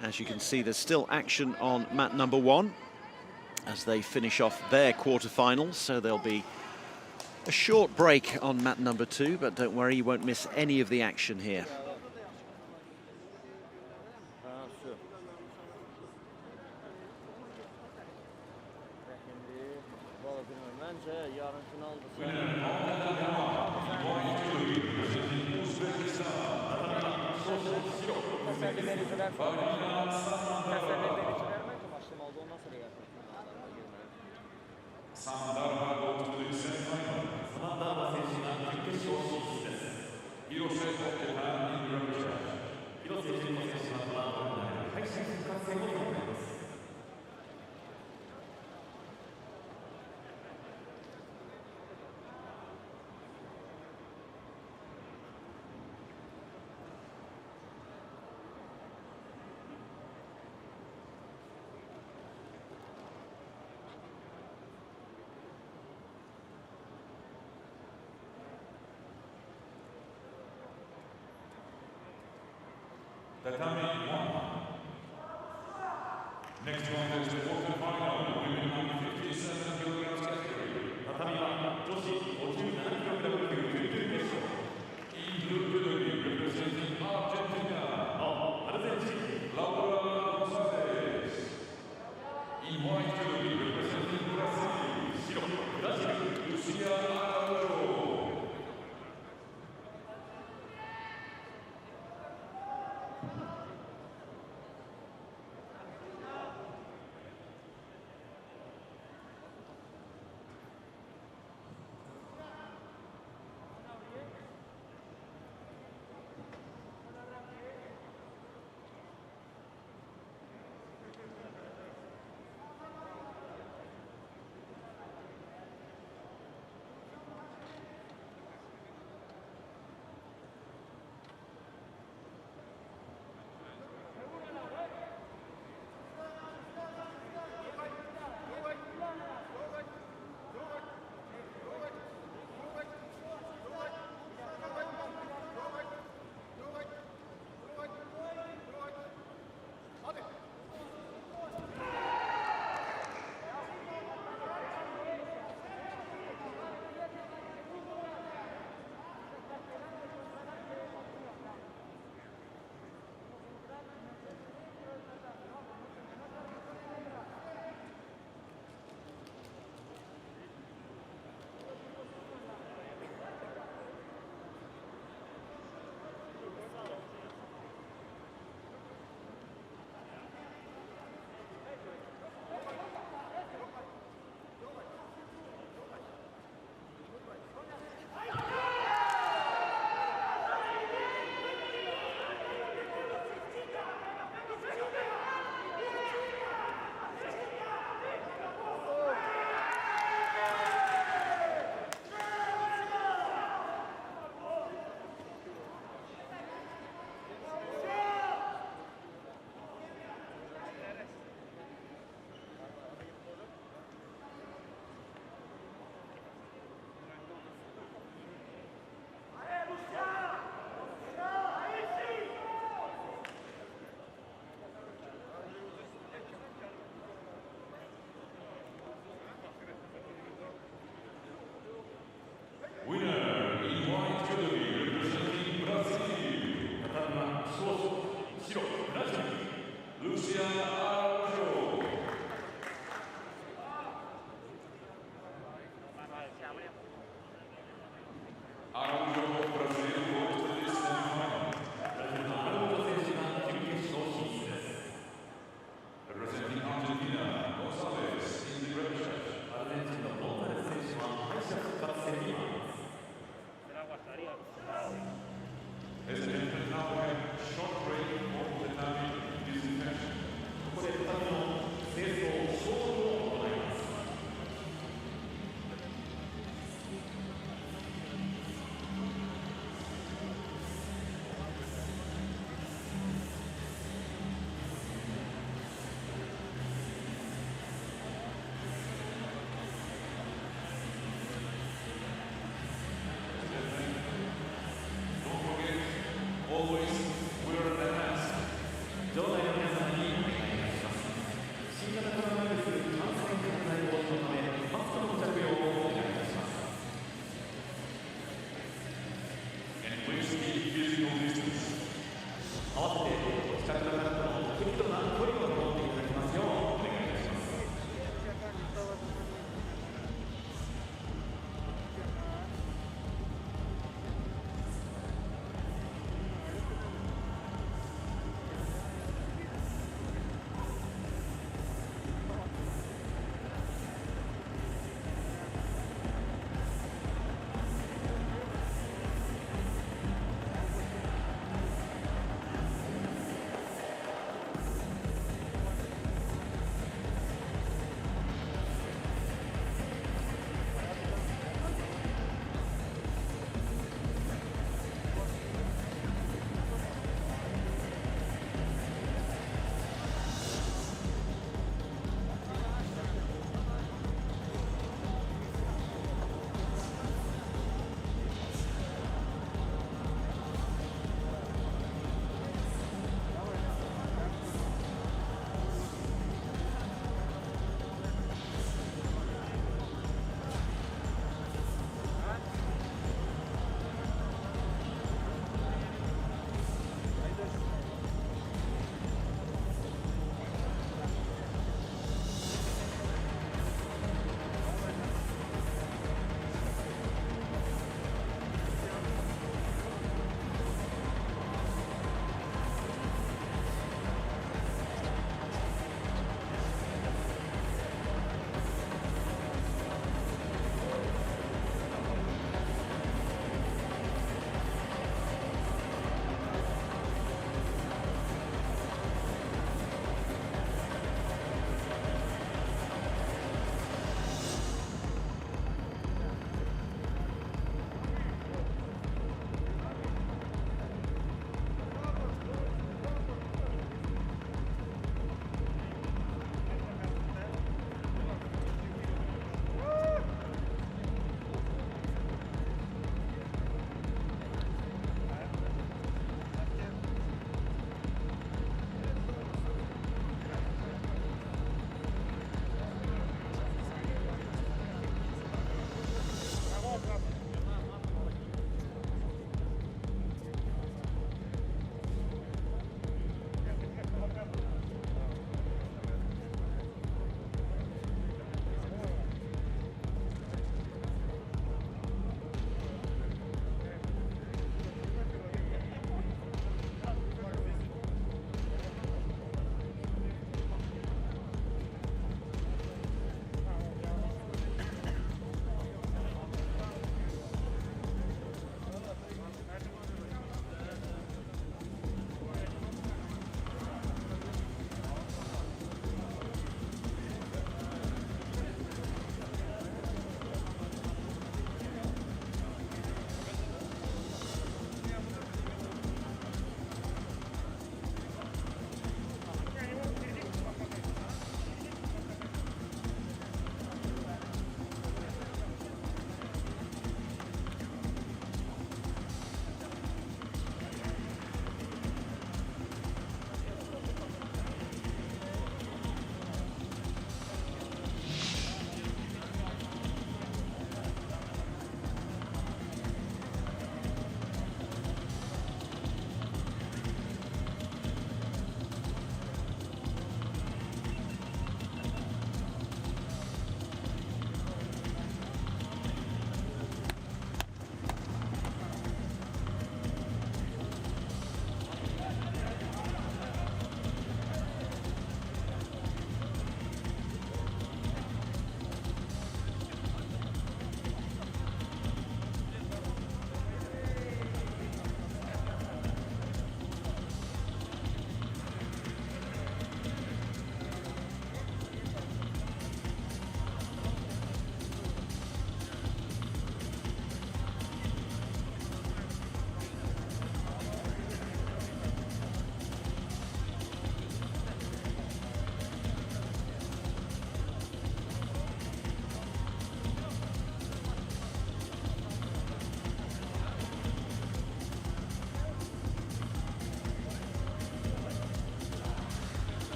As you can see, there's still action on mat number 1 as they finish off their quarterfinals, so there'll be a short break on mat number 2, but don't worry, you won't miss any of the action here. Tatami 1. Next one is the quarterfinal, women under 57 kilograms category. Tatami 1, 女子57キログラム級準々決勝。インド・ルドリー representing Argentina, Argentina, Laura Gonzalez. In white jewelry representing Brazil, 白、ブラジル、ルシア・アラウロ。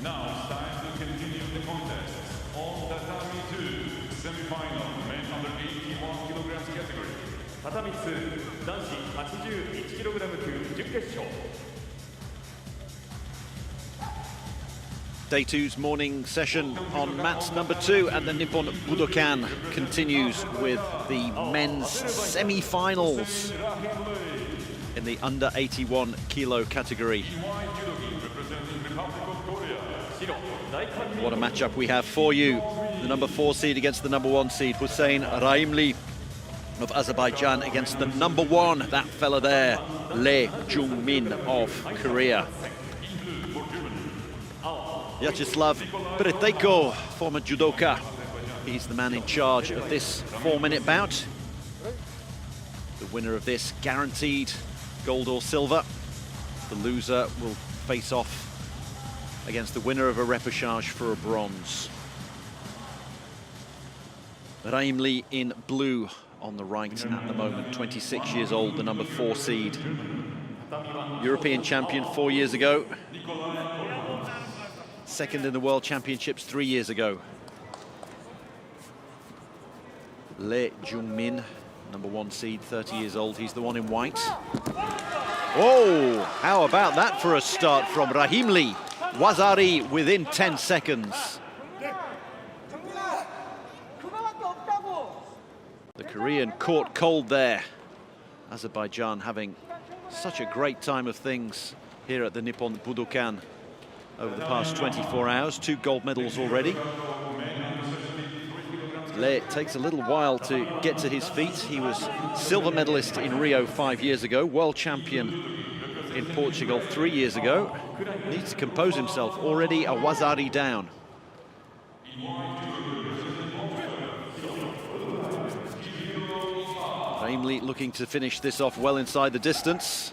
Now it's time to continue the contest on Tatami 2 semi-final men under 81 kilograms category. Tatami 2男子81キログラム級準決勝。Day 2's morning session on mats number 2, and the Nippon Budokan continues with the men's semi-finals in the under 81 kilo category. What a matchup we have for you. The number 4 seed against the number 1 seed, Hussein Rahimli of Azerbaijan, against the number 1, that fella there, Lee Jung-min of Korea. Vyacheslav Beretejko, former judoka, he's the man in charge of this 4-minute bout. The winner of this guaranteed gold or silver. The loser will face off against the winner of a repechage for a bronze. Rahimli in blue on the right at the moment, 26 years old, the number 4 seed. European champion 4 years ago. Second in the World Championships 3 years ago. Lee Jung-min, number 1 seed, 30 years old. He's the one in white. Oh, how about that for a start from Rahimli? Wazari within 10 seconds. The Korean caught cold there. Azerbaijan having such a great time of things here at the Nippon Budokan over the past 24 hours. 2 gold medals already. Lee takes a little while to get to his feet. He was silver medalist in Rio 5 years ago, world champion in Portugal 3 years ago. Needs to compose himself. Already a Wazari down. Rahimli looking to finish this off well inside the distance.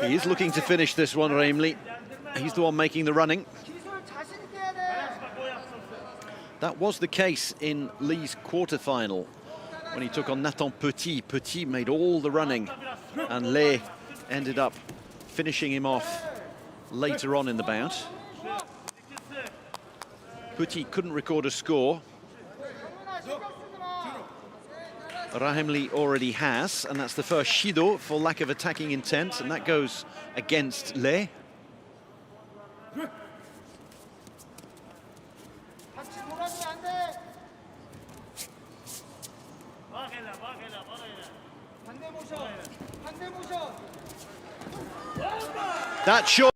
He is looking to finish this one, Rahimli. He's the one making the running. That was the case in Lee's quarterfinal when he took on Nathan Petit. Petit made all the running, and Lee ended up finishing him off later on in the bout. Petit couldn't record a score. Rahimli already has, and that's the first Shido for lack of attacking intent, and that goes against Lee. That shot.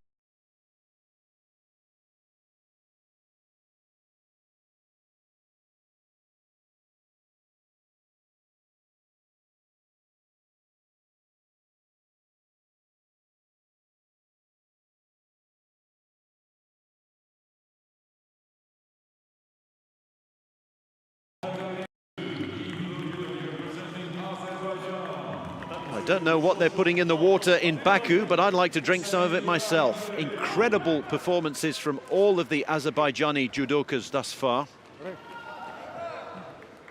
I don't know what they're putting in the water in Baku, but I'd like to drink some of it myself. Incredible performances from all of the Azerbaijani judokas thus far.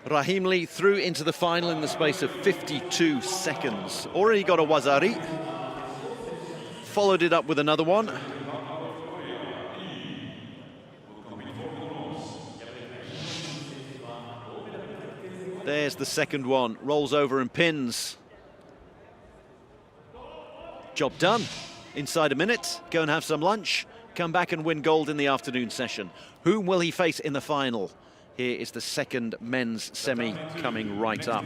Rahimli through into the final in the space of 52 seconds. Already got a Wazari. Followed it up with another one. There's the second one. Rolls over and pins. Job done. Inside a minute, go and have some lunch, come back and win gold in the afternoon session. Whom will he face in the final? Here is the second men's semi coming right up.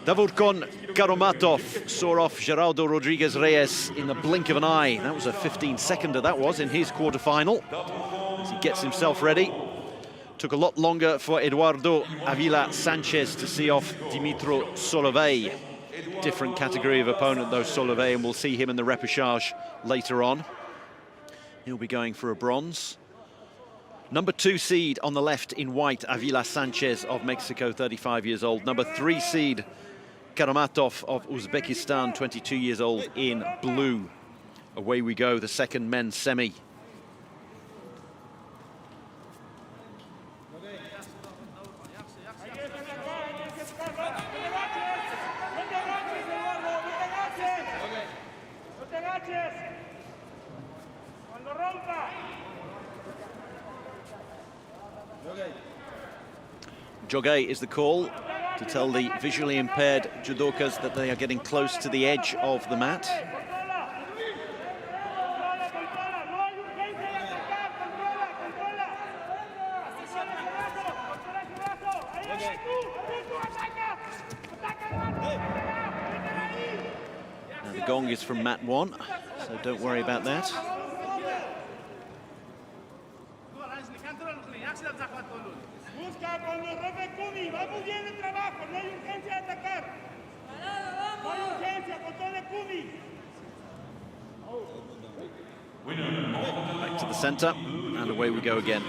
Davudkon Karomatov saw off Geraldo Rodriguez Reyes in the blink of an eye. That was a 15-seconder, that was, in his quarterfinal. As he gets himself ready. Took a lot longer for Eduardo Avila Sanchez to see off Dimitro Solovey. Different category of opponent, though, Solovey, and we'll see him in the repechage later on. He'll be going for a bronze. Number 2 seed on the left in white, Avila Sanchez of Mexico, 35 years old. Number 3 seed, Karamatov of Uzbekistan, 22 years old, in blue. Away we go, the second men's semi. Joge is the call to tell the visually impaired judokas that they are getting close to the edge of the mat. Now the gong is from mat 1, so don't worry about that. Back to the center, and away we go again.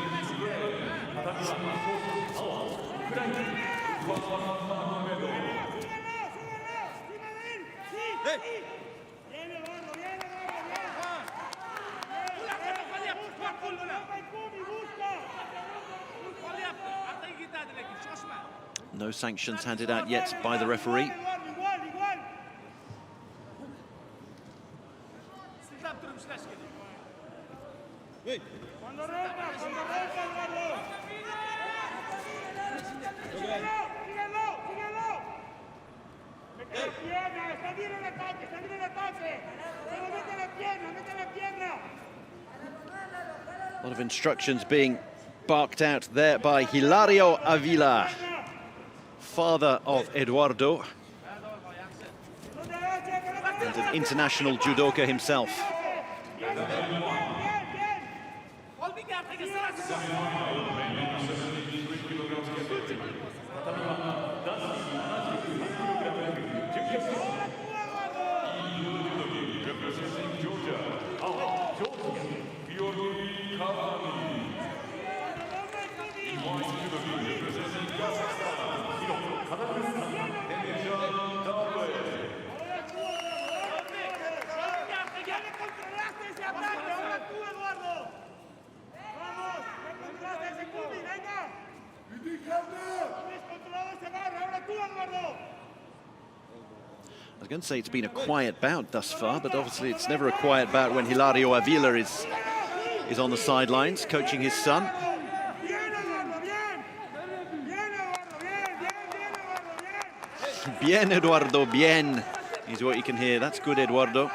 No sanctions handed out yet by the referee. A lot of instructions being barked out there by Hilario Avila, father of Eduardo, and an international judoka himself. I was going to say it's been a quiet bout thus far, but obviously it's never a quiet bout when Hilario Avila is on the sidelines coaching his son. Bien, Eduardo, bien, is what you can hear. That's good, Eduardo.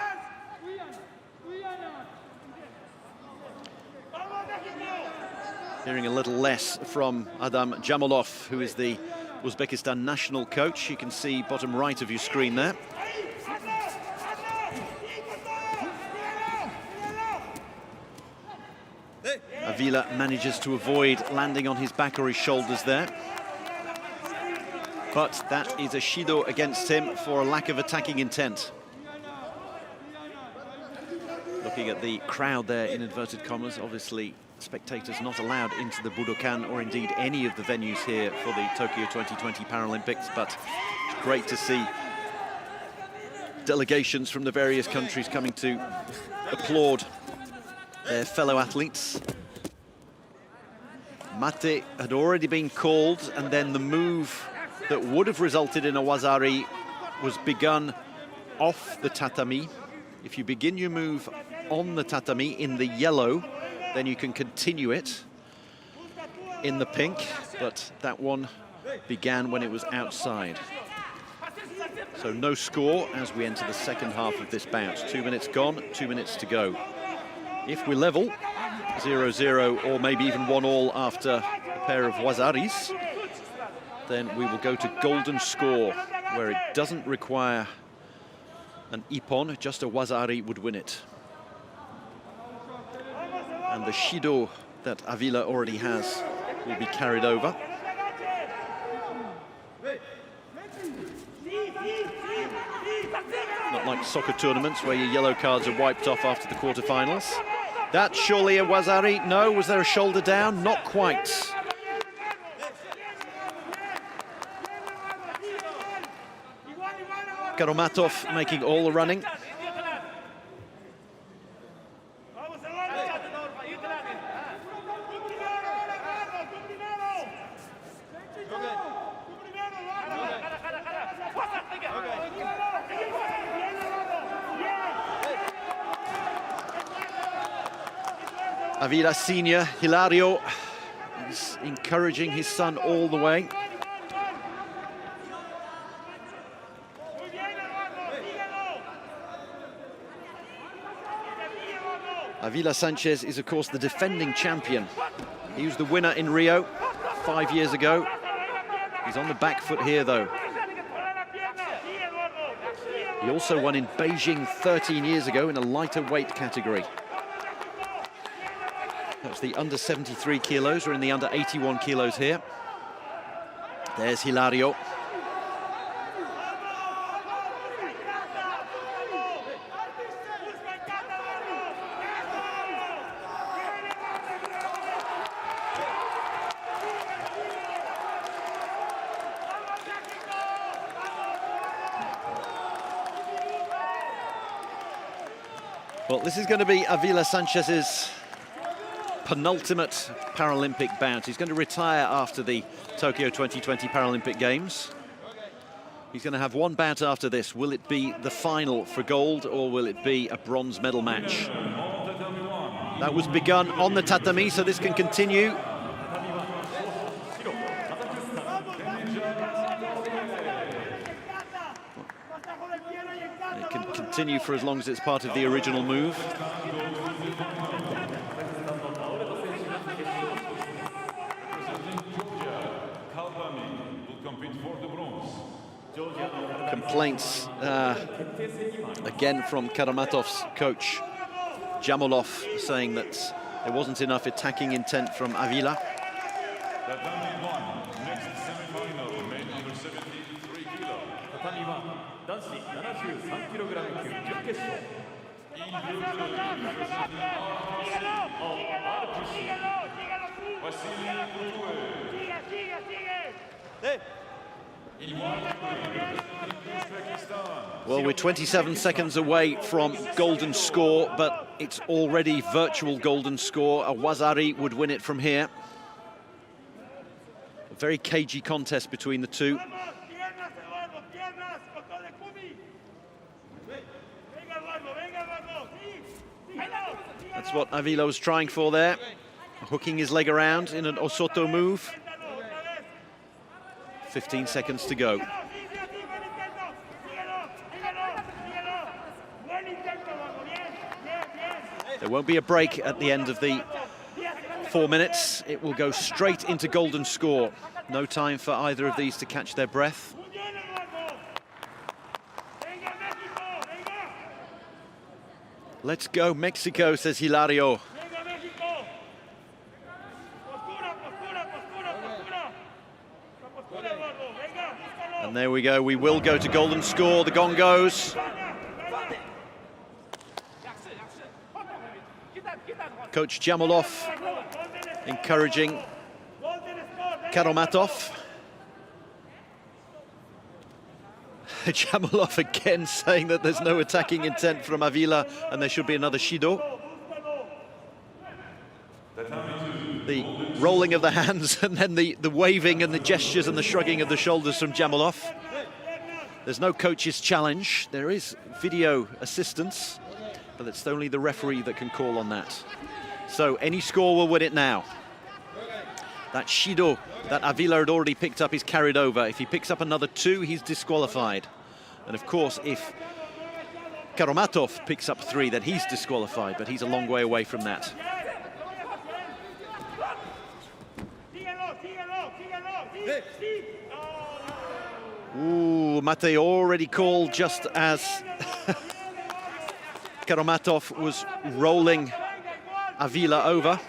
Hearing a little less from Adam Jamalov, who is the Uzbekistan national coach. You can see bottom right of your screen there. Avila manages to avoid landing on his back or his shoulders there. But that is a Shido against him for a lack of attacking intent. Looking at the crowd there in inverted commas, obviously spectators not allowed into the Budokan or indeed any of the venues here for the Tokyo 2020 Paralympics, but it's great to see delegations from the various countries coming to applaud their fellow athletes. Mate had already been called, and then the move that would have resulted in a wazari was begun off the tatami. If you begin your move on the tatami in the yellow, then you can continue it in the pink, but that one began when it was outside. So no score as we enter the second half of this bout. 2 minutes gone, 2 minutes to go. If we level 0-0 or maybe even 1-1 after a pair of wazaris, then we will go to golden score, where it doesn't require an ippon, just a wazari would win it. And the Shido that Avila already has will be carried over. Not like soccer tournaments where your yellow cards are wiped off after the quarterfinals. That's surely a Wazari. No, was there a shoulder down? Not quite. Karomatov making all the running. Avila Senior, Hilario, is encouraging his son all the way. Avila Sanchez is, of course, the defending champion. He was the winner in Rio 5 years ago. He's on the back foot here, though. He also won in Beijing 13 years ago in a lighter weight category. That's the under 73 kilos. We're in the under 81 kilos here. There's Hilario. Well, this is going to be Avila Sanchez's penultimate Paralympic bout. He's going to retire after the Tokyo 2020 Paralympic Games. He's going to have one bout after this. Will it be the final for gold, or will it be a bronze medal match? That was begun on the tatami, so this can continue. It can continue for as long as it's part of the original move. Complaints again from Karamatov's coach Jamolov, saying that there wasn't enough attacking intent from Avila. Well, we're 27 seconds away from golden score, but it's already virtual golden score. A Wazari would win it from here. A very cagey contest between the two. That's what Avila was trying for there, hooking his leg around in an Osoto move. 15 seconds to go. There won't be a break at the end of the 4 minutes. It will go straight into golden score. No time for either of these to catch their breath. Let's go Mexico, says Hilario. And there we go, we will go to golden score. The gong goes. Coach Jamolov encouraging Karomatov. Jamolov again saying that there's no attacking intent from Avila and there should be another Shido. The rolling of the hands and then the waving and the gestures and the shrugging of the shoulders from Jamolov. There's no coach's challenge. There is video assistance, but it's only the referee that can call on that. So any score will win it now. That Shido that Avila had already picked up is carried over. If he picks up another 2, he's disqualified. And of course, if Karomatov picks up 3, then he's disqualified, but he's a long way away from that. Ooh, Mate already called just as Karomatov was rolling Avila over.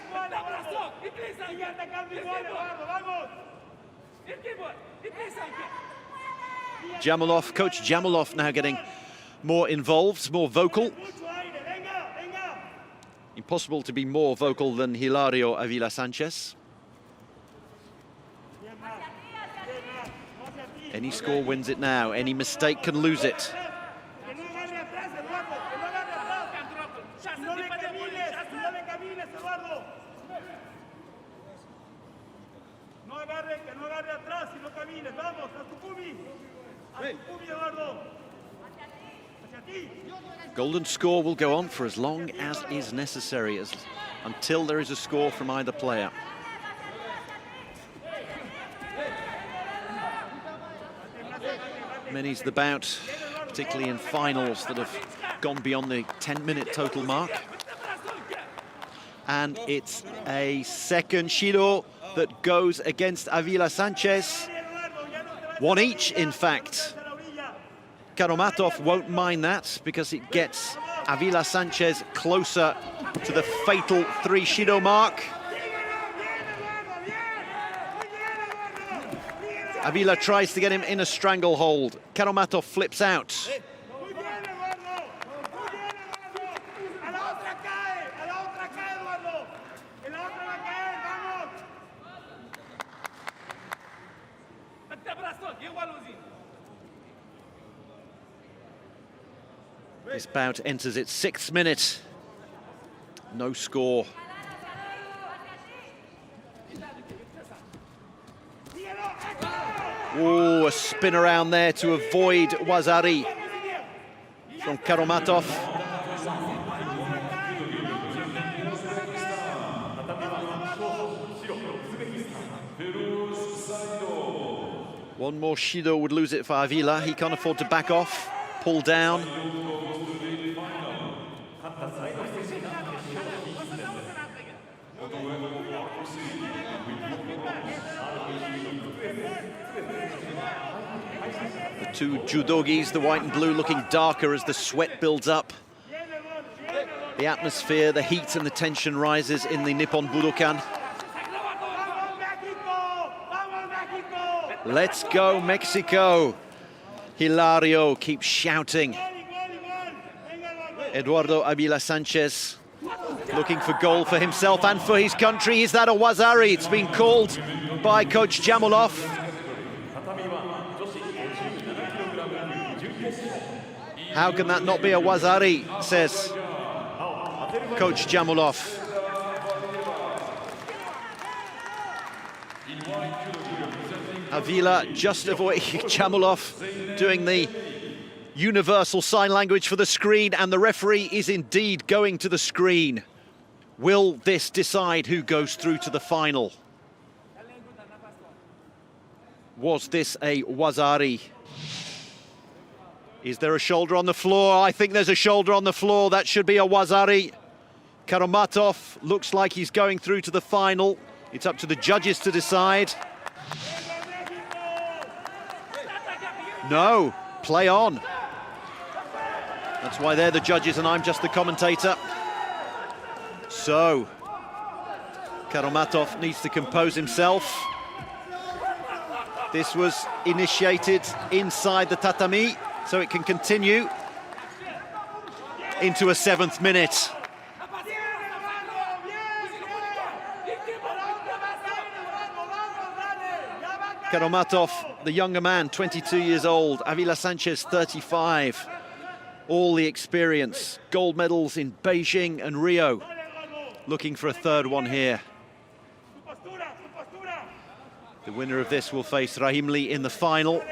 Jamolov, Coach Jamolov now getting more involved, more vocal. Impossible to be more vocal than Hilario Avila Sanchez. Any score wins it now. Any mistake can lose it. Golden score will go on for as long as is necessary, until there is a score from either player. Many's the bout, particularly in finals, that have gone beyond the 10-minute total mark. And it's a second Shido that goes against Avila Sanchez. One each, in fact. Karomatov won't mind that because it gets Avila Sanchez closer to the fatal 3 Shido mark. Avila tries to get him in a stranglehold. Karomatov flips out. This bout enters its 6th minute. No score. Oh, a spin around there to avoid Wazari from Karomatov. One more Shido would lose it for Avila. He can't afford to back off, pull down. The two judogis, the white and blue, looking darker as the sweat builds up. The atmosphere, the heat and the tension rises in the Nippon Budokan. Let's go, Mexico! Hilario keeps shouting. Eduardo Avila Sanchez looking for goal for himself and for his country. Is that a Wazari? It's been called by Coach Jamulov. How can that not be a Wazari, says Coach Jamulov. Avila just avoiding Jamulov doing the universal sign language for the screen, and the referee is indeed going to the screen. Will this decide who goes through to the final? Was this a Wazari? Is there a shoulder on the floor? I think there's a shoulder on the floor. That should be a Wazari. Karomatov looks like he's going through to the final. It's up to the judges to decide. No, play on. That's why they're the judges and I'm just the commentator. So, Karomatov needs to compose himself. This was initiated inside the tatami, so it can continue into a 7th minute. Karomatov, the younger man, 22 years old. Avila Sanchez, 35. All the experience, gold medals in Beijing and Rio. Looking for a 3rd one here. The winner of this will face Rahimli in the final.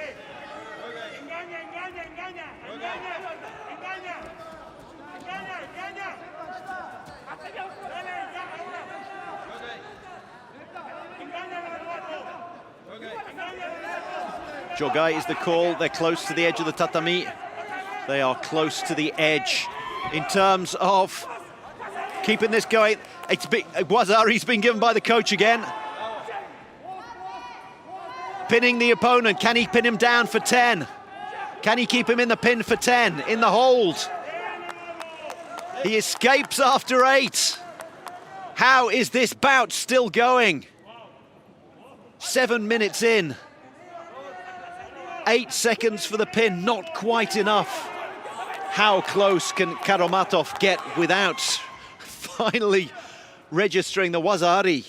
Jogai is the call. They're close to the edge of the tatami. They are close to the edge in terms of keeping this going. Wazari's been given by the coach again. Pinning the opponent. Can he pin him down for 10? Can he keep him in the pin for 10? In the hold. He escapes after 8. How is this bout still going? 7 minutes in. 8 seconds for the pin, not quite enough. How close can Karomatov get without finally registering the Wazari.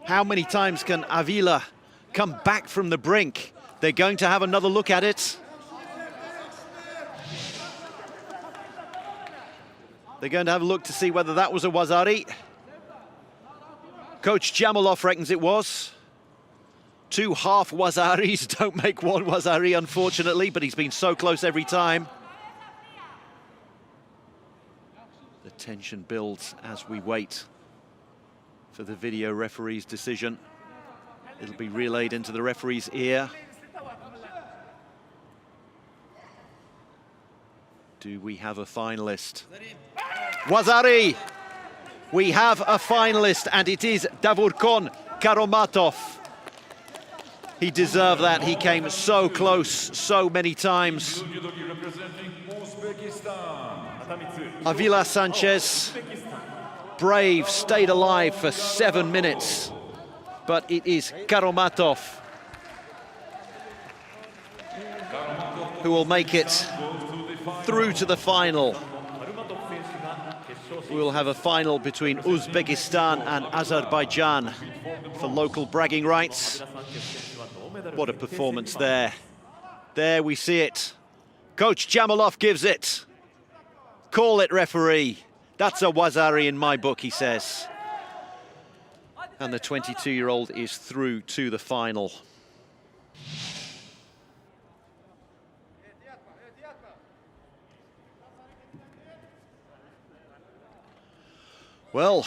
How many times can Avila come back from the brink? They're going to have another look at it. They're going to have a look to see whether that was a Wazari. Coach Jamalov reckons it was. 2 half Wazaris don't make 1 Wazari, unfortunately, but he's been so close every time. The tension builds as we wait for the video referee's decision. It'll be relayed into the referee's ear. Do we have a finalist? Wazari! We have a finalist, and it is Davurkon Karomatov. He deserved that. He came so close so many times. Avila Sanchez, brave, stayed alive for 7 minutes. But it is Karomatov who will make it through to the final. We will have a final between Uzbekistan and Azerbaijan for local bragging rights. What a performance there. There we see it. Coach Jamalov gives it. Call it, referee. That's a Wazari in my book, he says. And the 22-year-old is through to the final. Well,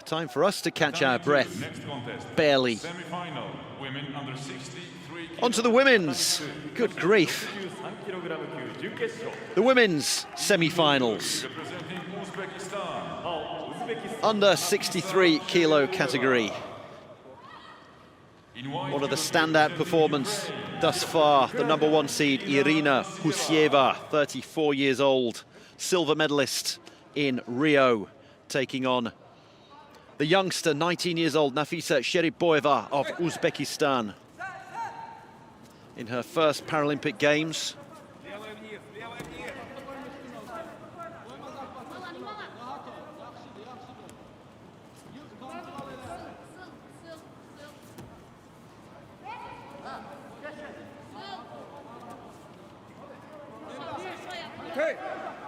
time for us to catch our breath. Barely. On to the women's. Good grief. The women's semi-finals. Under 63 kilo category. One of the standout performance thus far, the #1 seed Irina Husieva, 34 years old, silver medalist in Rio, taking on the youngster, 19 years old, Nafisa Sheriboeva of Uzbekistan. In her first Paralympic Games.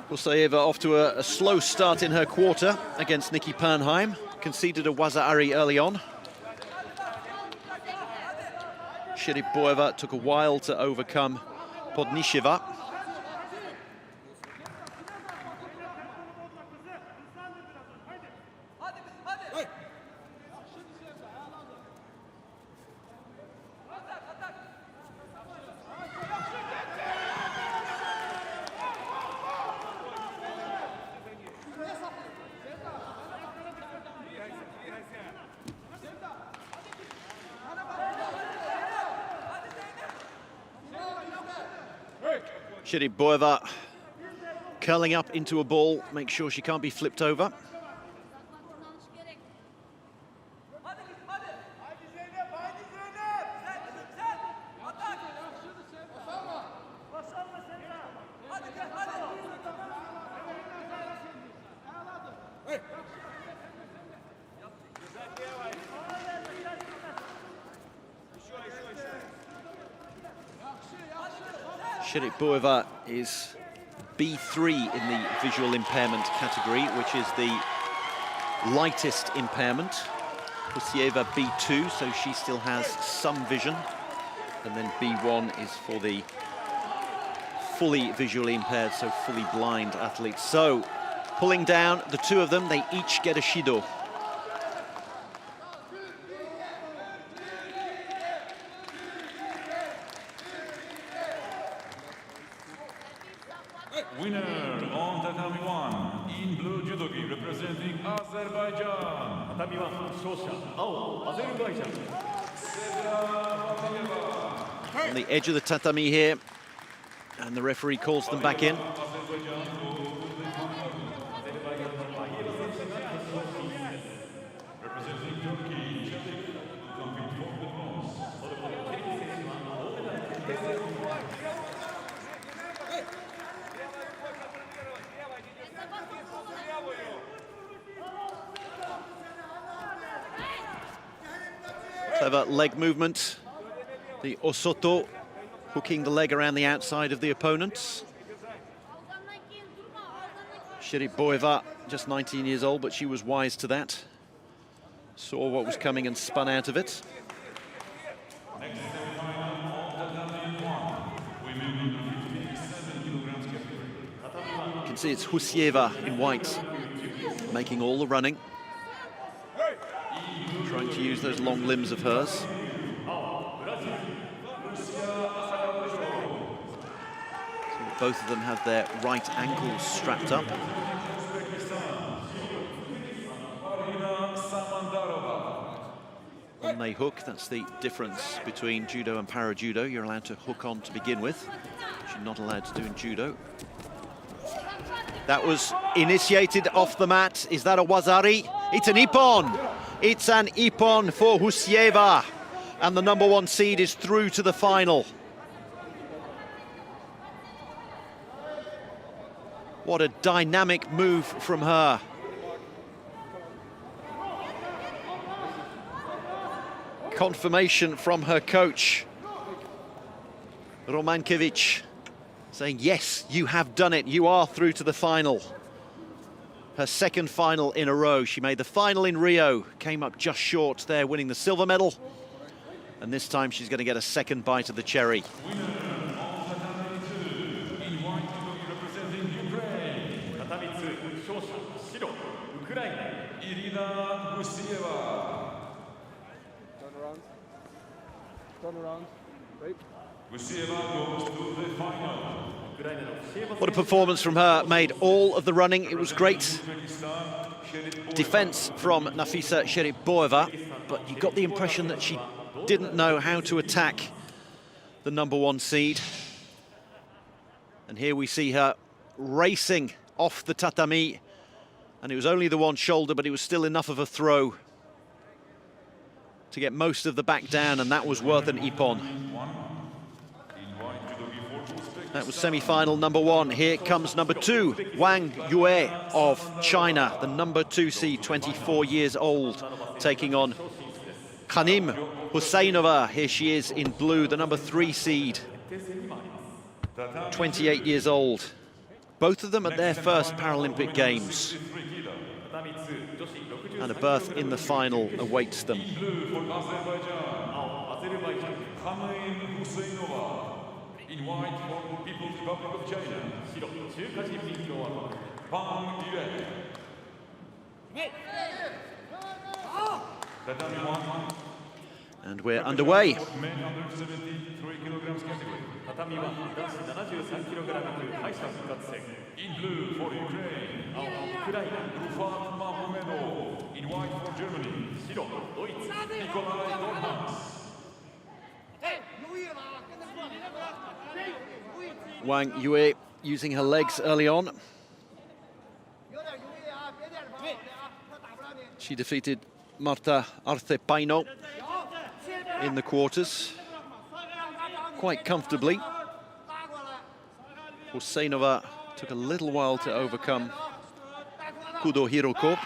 Husieva off to a slow start in her quarter against Nikki Pernheim. Conceded a Wazari early on. Sheriboeva took a while to overcome Podnisheva. Sheriboeva curling up into a ball, make sure she can't be flipped over. Sheriboeva is B3 in the visual impairment category, which is the lightest impairment. Husieva B2, so she still has some vision. And then B1 is for the fully visually impaired, so fully blind athletes. So, pulling down the two of them, they each get a Shido. Winner on tatami 1 in blue judogi representing Azerbaijan. Tatami 1勝者青アゼルバイジャン。 On the edge of the tatami here, and the referee calls them back in. Clever leg movement. The osoto, hooking the leg around the outside of the opponent. Sheriboeva, just 19 years old, but she was wise to that. Saw what was coming and spun out of it. You can see it's Husieva in white, making all the running. Trying to use those long limbs of hers. So both of them have their right ankles strapped up. When they hook, that's the difference between judo and para-judo. You're allowed to hook on to begin with, which you're not allowed to do in judo. That was initiated off the mat. Is that a wazari? It's an ippon. It's an ippon for Husieva. And the #1 seed is through to the final. What a dynamic move from her. Confirmation from her coach, Romankiewicz, saying, yes, you have done it. You are through to the final. Her second final in a row. She made the final in Rio, came up just short there, winning the silver medal. And this time she's going to get a second bite of the cherry. Turn around. Wait. What a performance from her. Made all of the running. It was great. Defense from Nafisa Sheriboeva, but you got the impression that she didn't know how to attack the #1 seed. And here we see her racing off the tatami. And it was only the one shoulder, but it was still enough of a throw to get most of the back down, and that was worth an ippon. That was semi-final #1. Here comes #2, Wang Yue of China, the #2 seed, 24 years old, taking on Khanim Husseinova. Here she is in blue, the #3 seed, 28 years old. Both of them at their first Paralympic Games. And a berth in the final awaits them. In white for People's Republic of China, And we're underway. In blue for Ukraine, Rufat Mahomedov. In white for Germany, Nikolai Dorhans. Wang Yue using her legs early on. She defeated Marta Arcepaino in the quarters quite comfortably. Husseinova took a little while to overcome Kudo Hiroko.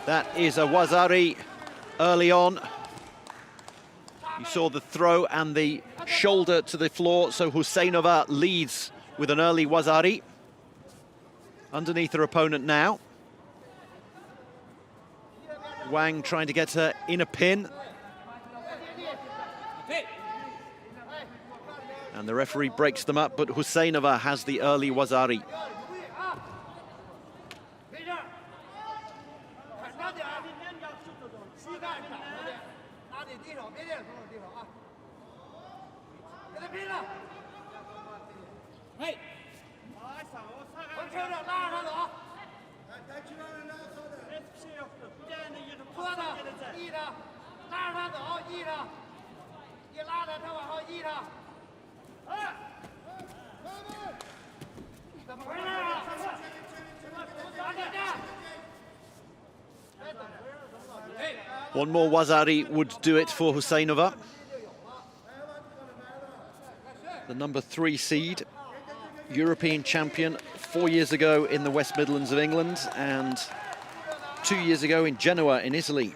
That is a wazari early on. You saw the throw and the shoulder to the floor, so Husseinova leads with an early wazari. Underneath her opponent now. Wang trying to get her in a pin. And the referee breaks them up, but Husseinova has the early wazari. One more wazari would do it for Husseinova. The #3 seed, European champion 4 years ago in the West Midlands of England, and 2 years ago in Genoa in Italy.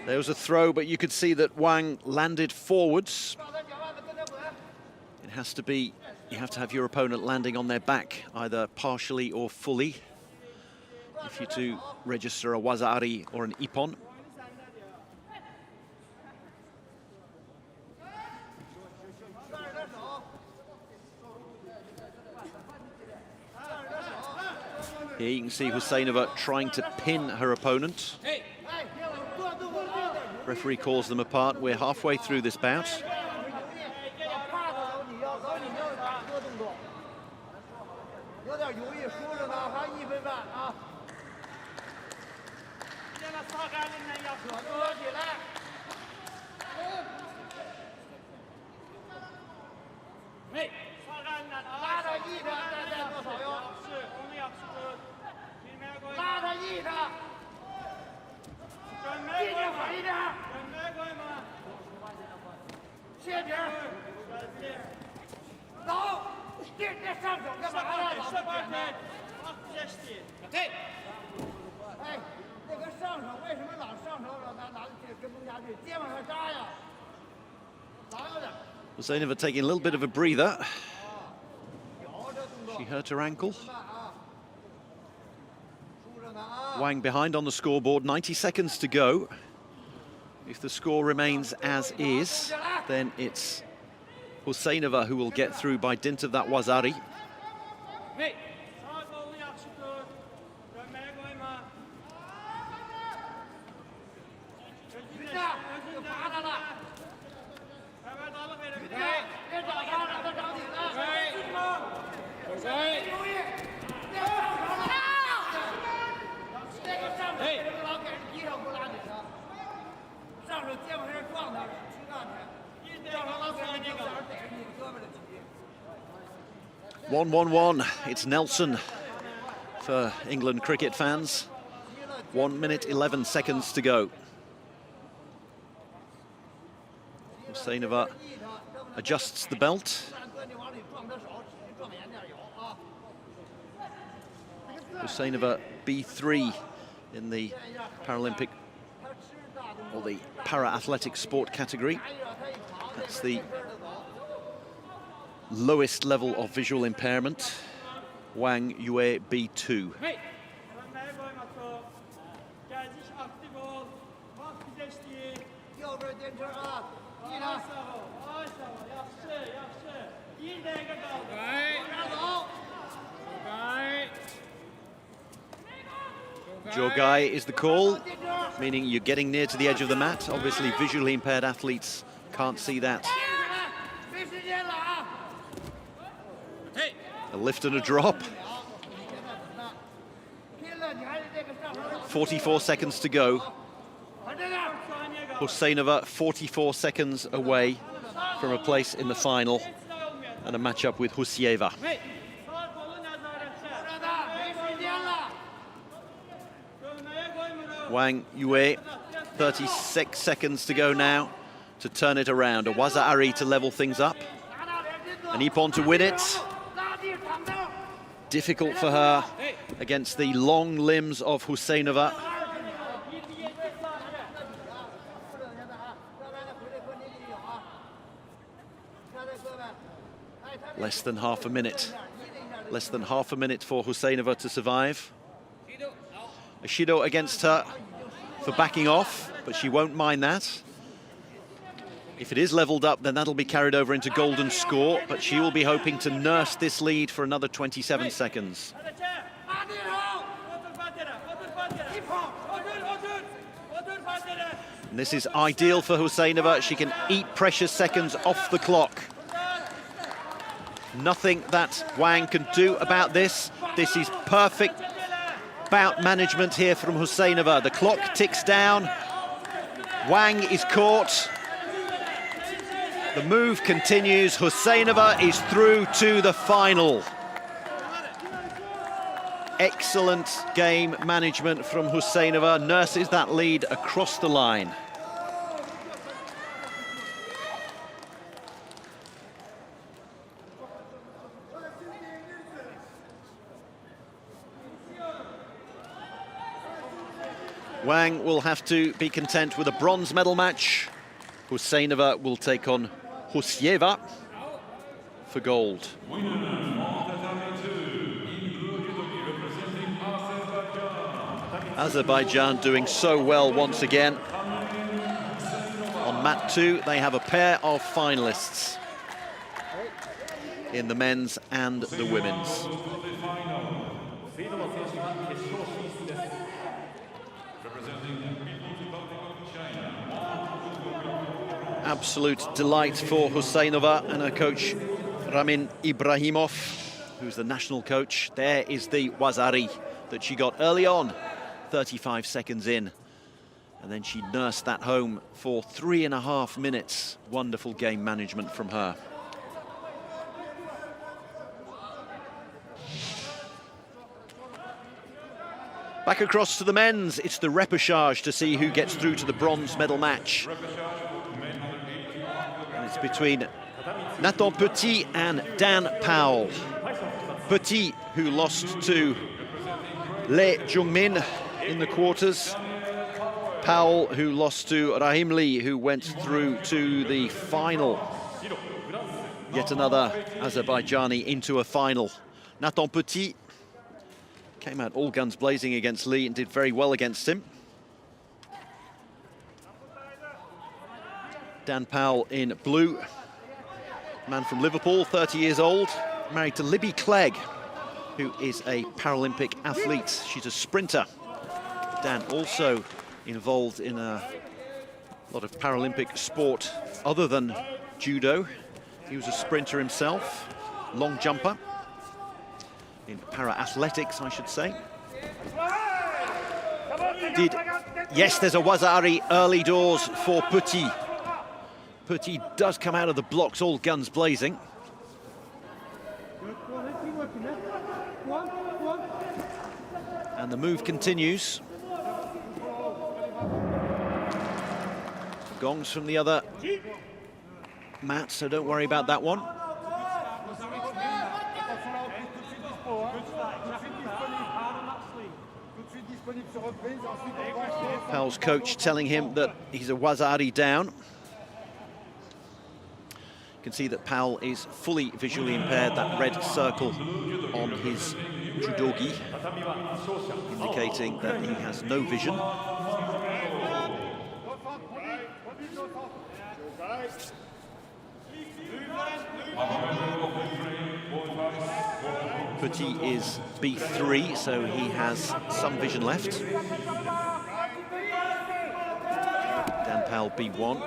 There was a throw, but you could see that Wang landed forwards. It has to be, you have to have your opponent landing on their back, either partially or fully, if you're to register a waza-ari or an ippon. Here you can see Husseinova trying to pin her opponent. Referee calls them apart. We're halfway through this bout. Husseinova taking a little bit of a breather. She hurt her ankle. Wang behind on the scoreboard, 90 seconds to go. If the score remains as is, then it's Husseinova who will get through by dint of that waza-ari. One. It's Nelson for England cricket fans. 1 minute 11 seconds to go. Husseinova adjusts the belt. Husseinova B3 in the Paralympic or the para-athletic sport category. That's the lowest level of visual impairment. Wang Yue B2. Jogai is the call, meaning you're getting near to the edge of the mat. Obviously, visually impaired athletes can't see that. A lift and a drop. 44 seconds to go. Husseinova 44 seconds away from a place in the final and a matchup with Husieva. Wang Yue, 36 seconds to go now to turn it around. A waza-ari to level things up. An ippon to win it. Difficult for her against the long limbs of Husseinova. Less than half a minute. Less than half a minute for Husseinova to survive. A shido against her for backing off, but she won't mind that. If it is leveled up, then that'll be carried over into golden score, but she will be hoping to nurse this lead for another 27 seconds. And this is ideal for Husseinova. She can eat precious seconds off the clock. Nothing that Wang can do about this. This is perfect bout management here from Husseinova. The clock ticks down. Wang is caught. The move continues. Husseinova is through to the final. Excellent game management from Husseinova. Nurses that lead across the line. Wang will have to be content with a bronze medal match. Husseinova will take on Husieva for gold. Azerbaijan doing so well once again. On mat 2, they have a pair of finalists in the men's and the women's. Absolute delight for Husseinova and her coach Ramin Ibrahimov, who's the national coach. There is the Wazari that she got early on, 35 seconds in, and then she nursed that home for 3.5 minutes. Wonderful game management from her. Back across to the men's, it's the repechage to see who gets through to the bronze medal match. And it's between Nathan Petit and Dan Powell. Petit, who lost to Lee Jungmin in the quarters. Powell, who lost to Rahim Lee, who went through to the final. Yet another Azerbaijani into a final. Nathan Petit came out all guns blazing against Lee and did very well against him. Dan Powell in blue, man from Liverpool, 30 years old, married to Libby Clegg, who is a Paralympic athlete. She's a sprinter. Dan also involved in a lot of Paralympic sport other than judo. He was a sprinter himself, long jumper. In para-athletics, I should say. Yes, there's a Wazari early doors for Petit. Petit does come out of the blocks, all guns blazing. And the move continues. Gongs from the other mat, so don't worry about that one. Powell's coach telling him that he's a Wazari down. You can see that Powell is fully visually impaired, that red circle on his judogi, indicating that he has no vision. Petit is B3, so he has some vision left. Dan Powell B1.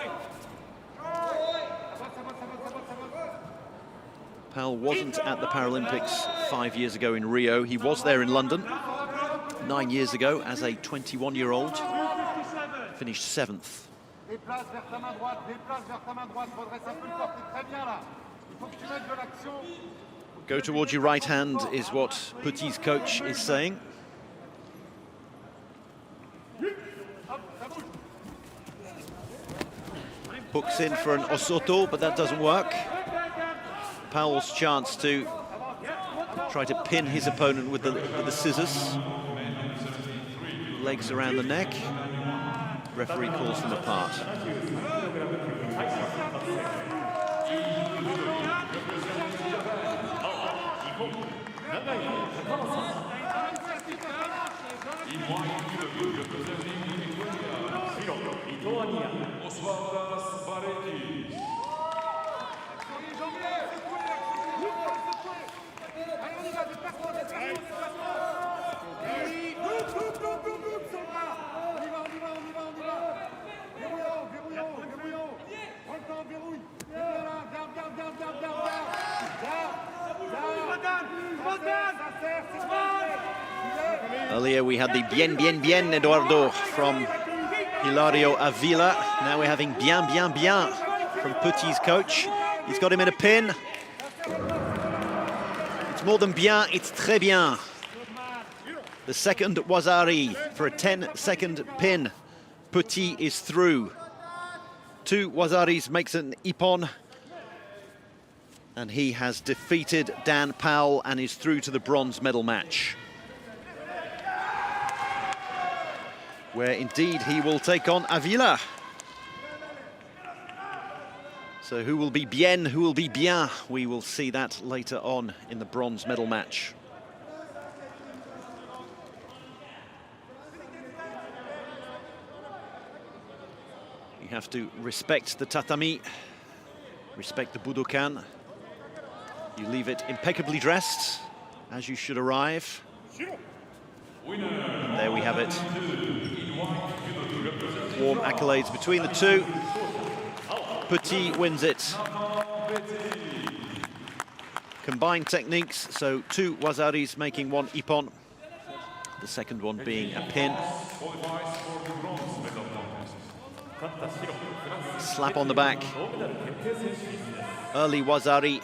Powell wasn't at the Paralympics 5 years ago in Rio. He was there in London 9 years ago as a 21-year-old. Finished 7th. Go towards your right hand is what Petit's coach is saying. Hooks in for an Osoto, but that doesn't work. Powell's chance to try to pin his opponent with the scissors. Legs around the neck. Referee calls them apart. Earlier we had the bien, bien, bien, Eduardo, from Hilario Avila. Now we're having bien, bien, bien from Petit's coach. He's got him in a pin. It's more than bien, it's très bien. The second Wazari for a 10-second pin. Petit is through. 2 Wazaris makes an ippon. And he has defeated Dan Powell and is through to the bronze medal match, where indeed he will take on Avila. So who will be bien, who will be bien? We will see that later on in the bronze medal match. You have to respect the tatami, respect the Budokan. You leave it impeccably dressed, as you should arrive. And there we have it. Warm accolades between the two. Petit wins it. Combined techniques, so 2 Wazaris making 1 ippon. The second one being a pin. Slap on the back. Early Wazari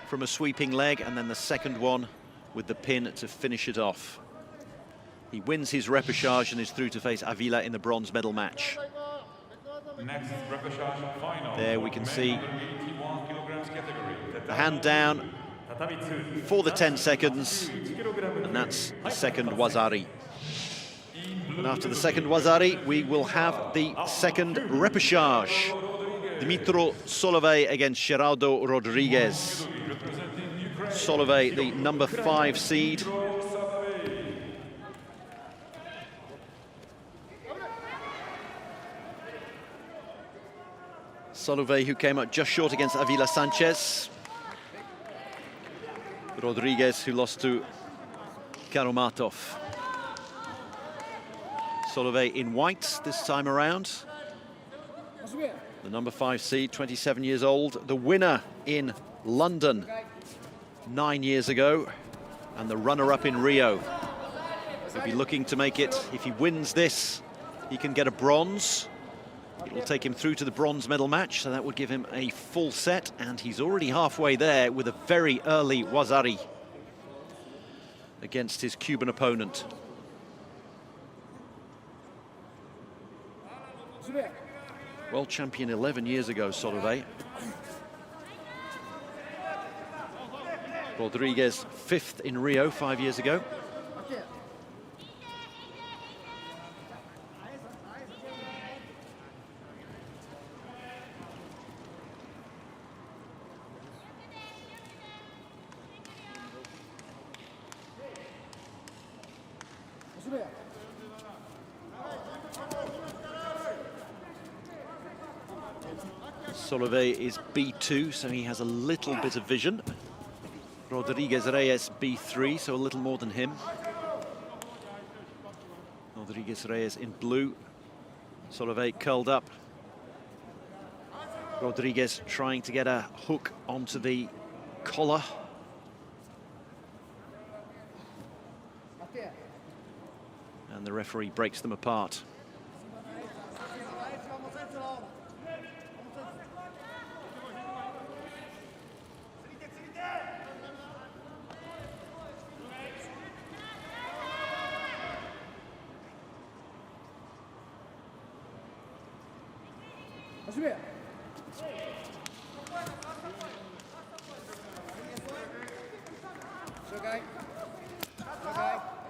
from a sweeping leg, and then the second one with the pin to finish it off. He wins his repechage and is through to face Avila in the bronze medal match. Next repechage final. There we can see the hand down for the 10 seconds, and that's the second Wazari. And after the second Wazari, we will have the second repechage. Dimitro Solovey against Geraldo Rodriguez. Solovey, the number 5 seed. Solovey, who came out just short against Avila Sanchez. Rodriguez, who lost to Karumatov. Solovey in white this time around. The number 5 seed, 27 years old. The winner in London 9 years ago, and the runner-up in Rio. He'll be looking to make it. If he wins this, he can get a bronze. It will take him through to the bronze medal match, so that would give him a full set, and he's already halfway there with a very early Wazari against his Cuban opponent. World champion 11 years ago, Solovey. Rodriguez 5th in Rio 5 years ago. Solovey is B2, so he has a little bit of vision. Rodriguez Reyes B3, so a little more than him. Rodriguez Reyes in blue. Solovey curled up. Rodriguez trying to get a hook onto the collar. And the referee breaks them apart.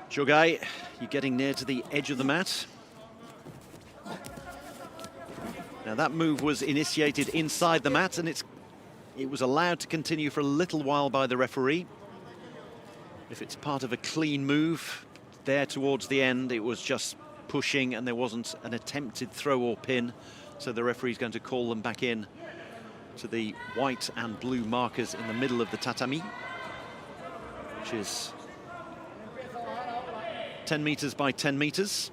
Jogai, you're getting near to the edge of the mat. Now that move was initiated inside the mat, and it was allowed to continue for a little while by the referee. If it's part of a clean move, there towards the end it was just pushing and there wasn't an attempted throw or pin, so the referee's going to call them back in to the white and blue markers in the middle of the tatami, which is 10 meters by 10 meters.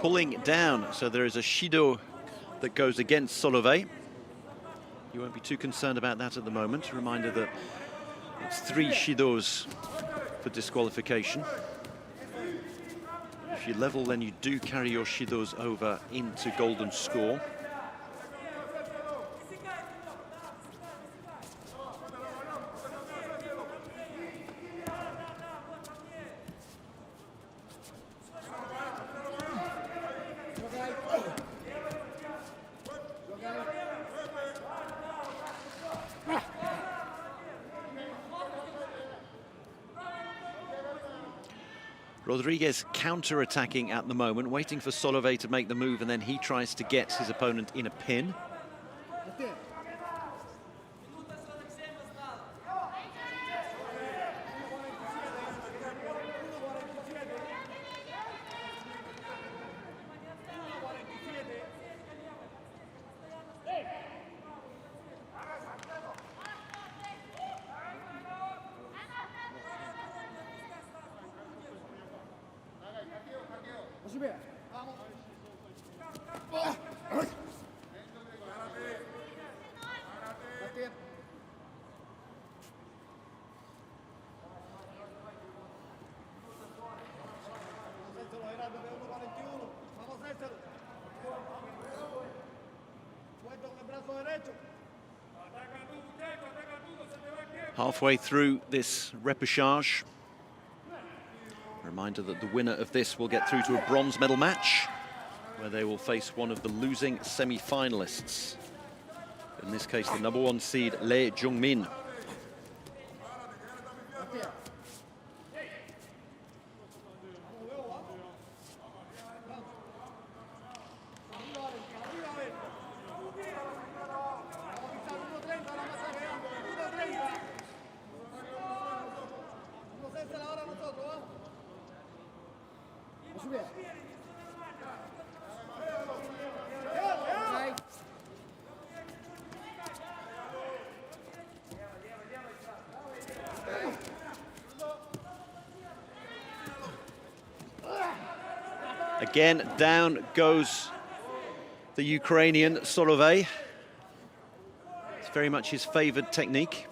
Pulling down, so there is a Shido that goes against Solovey. You won't be too concerned about that at the moment. Reminder that it's 3 Shidos for disqualification. If you level, then you do carry your Shidos over into golden score. Rodriguez counter-attacking at the moment, waiting for Solovey to make the move, and then he tries to get his opponent in a pin. Halfway through this repechage. Reminder that the winner of this will get through to a bronze medal match, where they will face one of the losing semi-finalists. In this case, the #1 seed, Lee Jung-min. Again, down goes the Ukrainian Solovey. It's very much his favoured technique.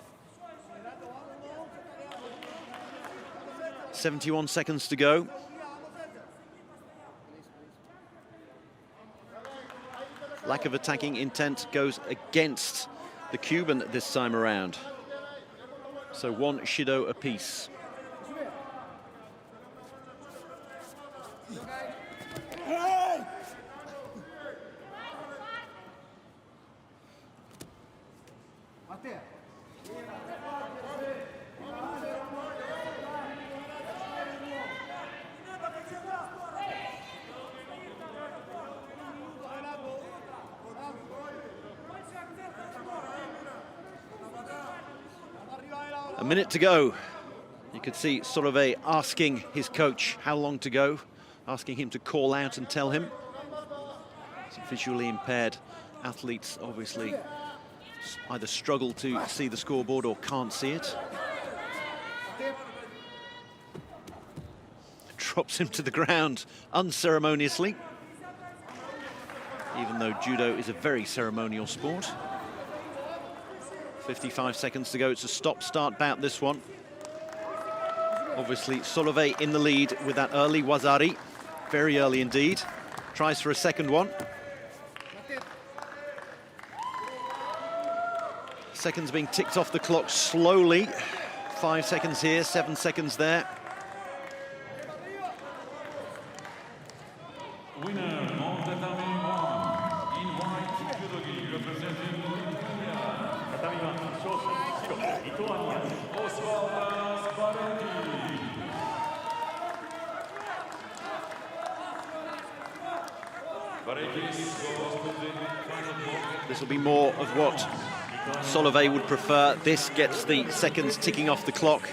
71 seconds to go. Lack of attacking intent goes against the Cuban this time around. So 1 Shido apiece. A minute to go. You could see Solovey asking his coach how long to go, asking him to call out and tell him. Some visually impaired athletes obviously either struggle to see the scoreboard or can't see it. Drops him to the ground unceremoniously, even though judo is a very ceremonial sport. 55 seconds to go. It's a stop-start bout, this one. Obviously, Solovey in the lead with that early wazari. Very early indeed. Tries for a second one. Seconds being ticked off the clock slowly. 5 seconds here, 7 seconds there. This will be more of what Solovey would prefer. This gets the seconds ticking off the clock.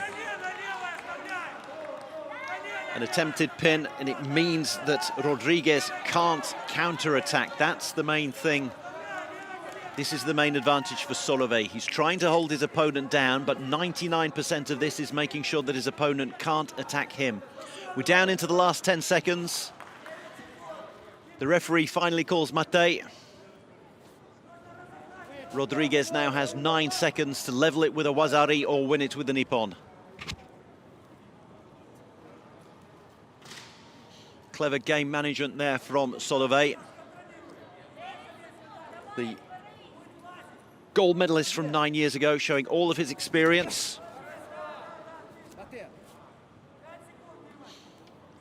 An attempted pin, and it means that Rodriguez can't counter-attack. That's the main thing. This is the main advantage for Solovey. He's trying to hold his opponent down, but 99% of this is making sure that his opponent can't attack him. We're down into the last 10 seconds. The referee finally calls mate. Rodriguez now has 9 seconds to level it with a Wazari or win it with a Nippon. Clever game management there from Solovey. The gold medalist from 9 years ago, showing all of his experience.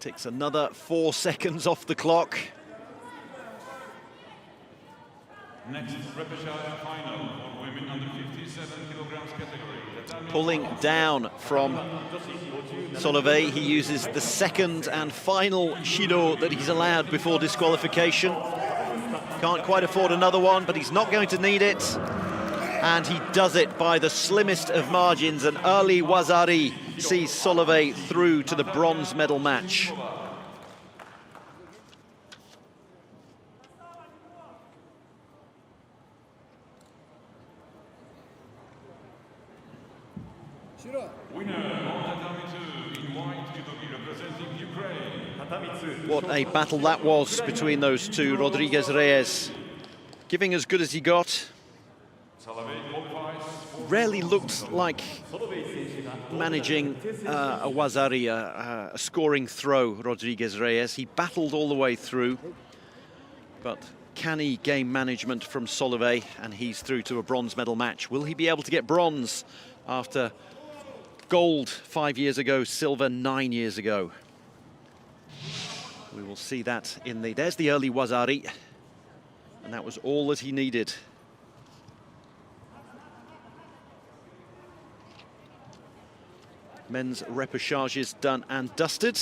Ticks another 4 seconds off the clock. Next repechage final for women under 57 kilograms category. Pulling down from Solovey, he uses the second and final Shido that he's allowed before disqualification. Can't quite afford another one, but he's not going to need it. And he does it by the slimmest of margins. An early Wazari sees Solovey through to the bronze medal match. Winner on tatami 2 in white judogi representing Ukraine. What a battle that was between those two. Rodriguez Reyes giving as good as he got. Rarely looked like managing a Wazari, a scoring throw, Rodriguez Reyes. He battled all the way through, but canny game management from Solovey, and he's through to a bronze medal match. Will he be able to get bronze after gold 5 years ago, silver 9 years ago? We will see that in the... There's the early Wazari, and that was all that he needed. Men's repechage is done and dusted.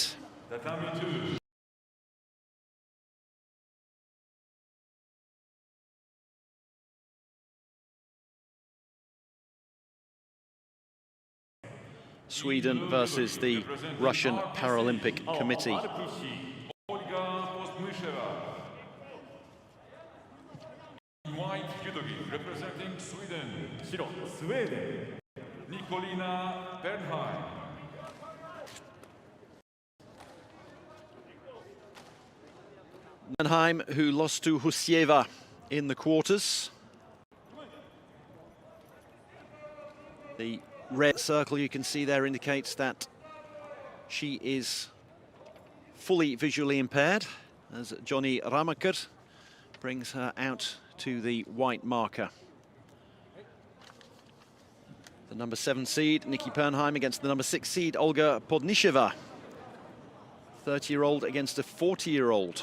Sweden versus the Russian Paralympic Committee. White judogi representing Sweden. Nikolina Bernheim. Bernheim, who lost to Husieva in the quarters. The red circle you can see there indicates that she is fully visually impaired, as Johnny Ramaker brings her out to the white marker. The number 7 seed, Nikki Bernheim, against the number 6 seed, Olga Podnicheva. 30-year-old against a 40-year-old.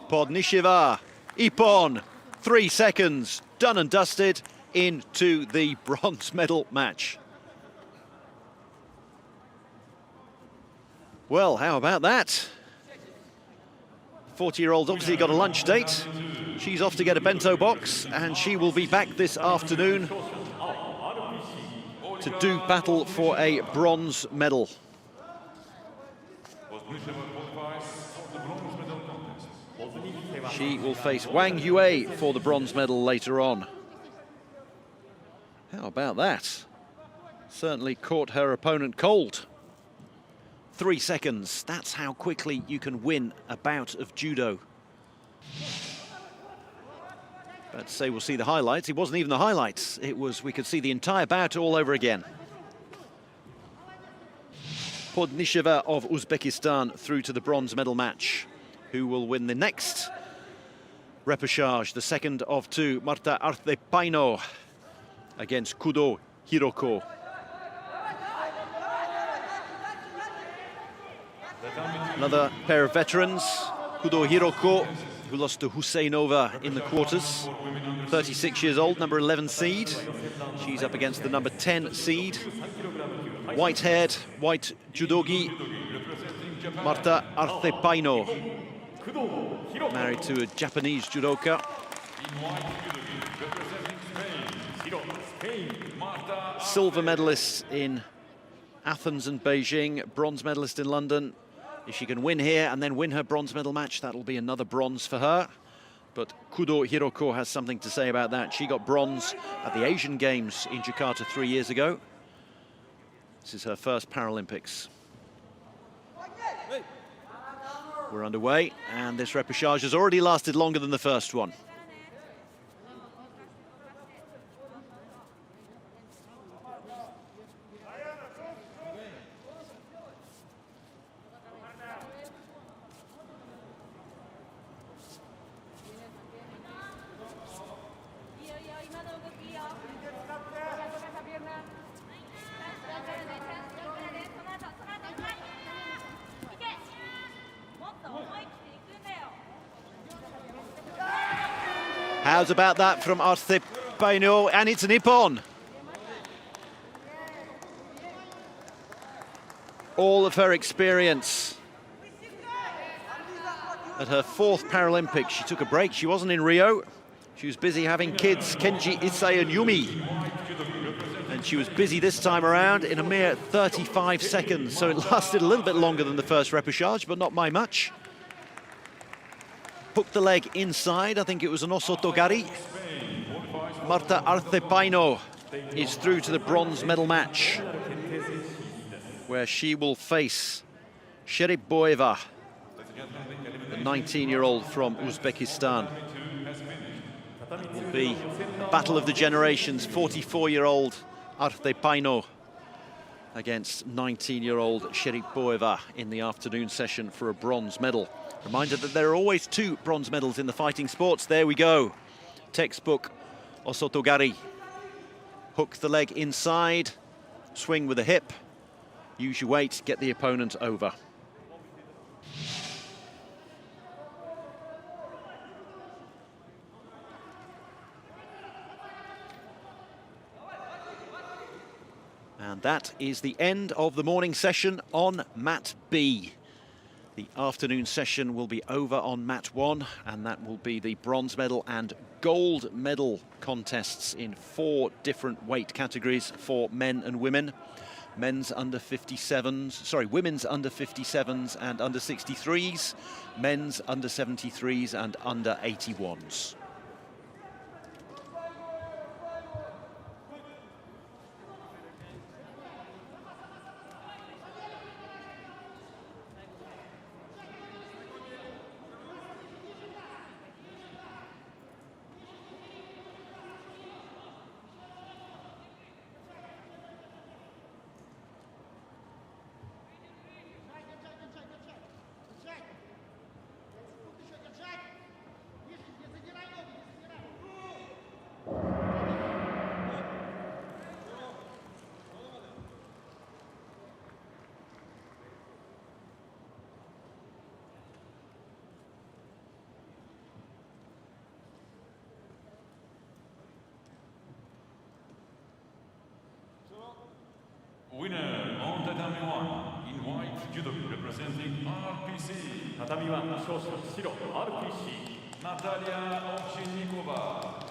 Podnicheva, Ippon, 3 seconds, done and dusted, into the bronze medal match. Well, how about that? 40-year-old obviously got a lunch date. She's off to get a bento box, and she will be back this afternoon to do battle for a bronze medal. She will face Wang Yue for the bronze medal later on. How about that? Certainly caught her opponent cold. 3 seconds, that's how quickly you can win a bout of judo. But to say we'll see the highlights, it wasn't even the highlights. It was, we could see the entire bout all over again. Podnicheva of Uzbekistan through to the bronze medal match. Who will win the next repechage, the second of 2, Marta Artepaino against Kudo Hiroko. Another pair of veterans, Kudo Hiroko, who lost to Huseinova in the quarters. 36 years old, number 11 seed. She's up against the number 10 seed. White-haired, white judogi. Marta Arcepaino, married to a Japanese judoka. Silver medalist in Athens and Beijing, bronze medalist in London. If she can win here and then win her bronze medal match, that'll be another bronze for her. But Kudo Hiroko has something to say about that. She got bronze at the Asian Games in Jakarta 3 years ago. This is her first Paralympics. We're underway, and this repechage has already lasted longer than the first one. How's about that from Arcepaino, and it's Nippon. All of her experience. At her 4th Paralympics, she took a break. She wasn't in Rio. She was busy having kids, Kenji, Issei and Yumi. And she was busy this time around in a mere 35 seconds. So it lasted a little bit longer than the first repechage, but not by much. Hooked the leg inside. I think it was an osotogari. Marta Arcepaino is through to the bronze medal match, where she will face Sheriboeva, the 19-year-old from Uzbekistan. It will be a battle of the generations, 44-year-old Arcepaino against 19-year-old Sheriboeva in the afternoon session for a bronze medal. Reminder that there are always 2 bronze medals in the fighting sports. There we go. Textbook osotogari. Hook the leg inside, swing with the hip, use your weight, get the opponent over. And that is the end of the morning session on mat B. The afternoon session will be over on mat 1, and that will be the bronze medal and gold medal contests in 4 different weight categories for men and women. Women's under 57s and under 63s, men's under 73s and under 81s. Winner on tatami 1 in white judo representing RPC. Tatami 1勝者白 RPC Natalia Ovchinnikova.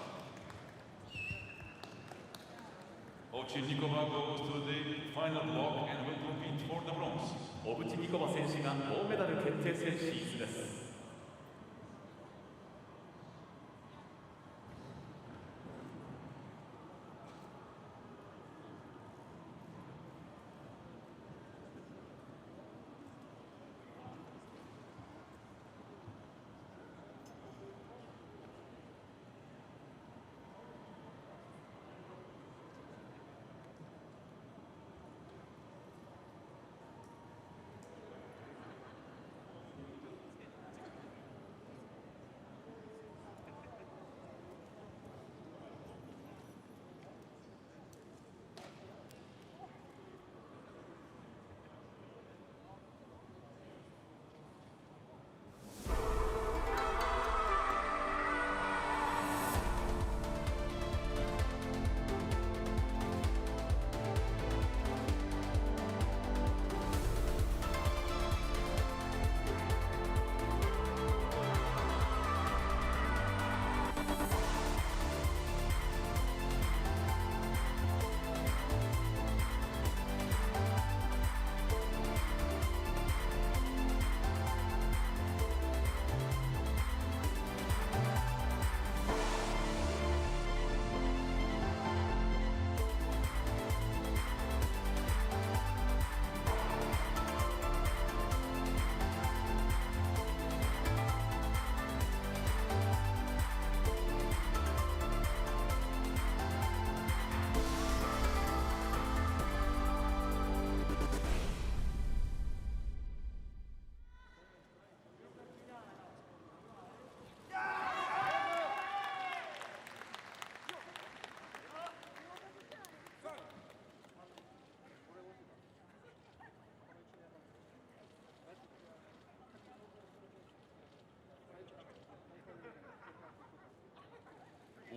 Ovchinnikova goes to the final block and will compete for the bronze. オブチニコバ選手が銅メダル決定戦進出です。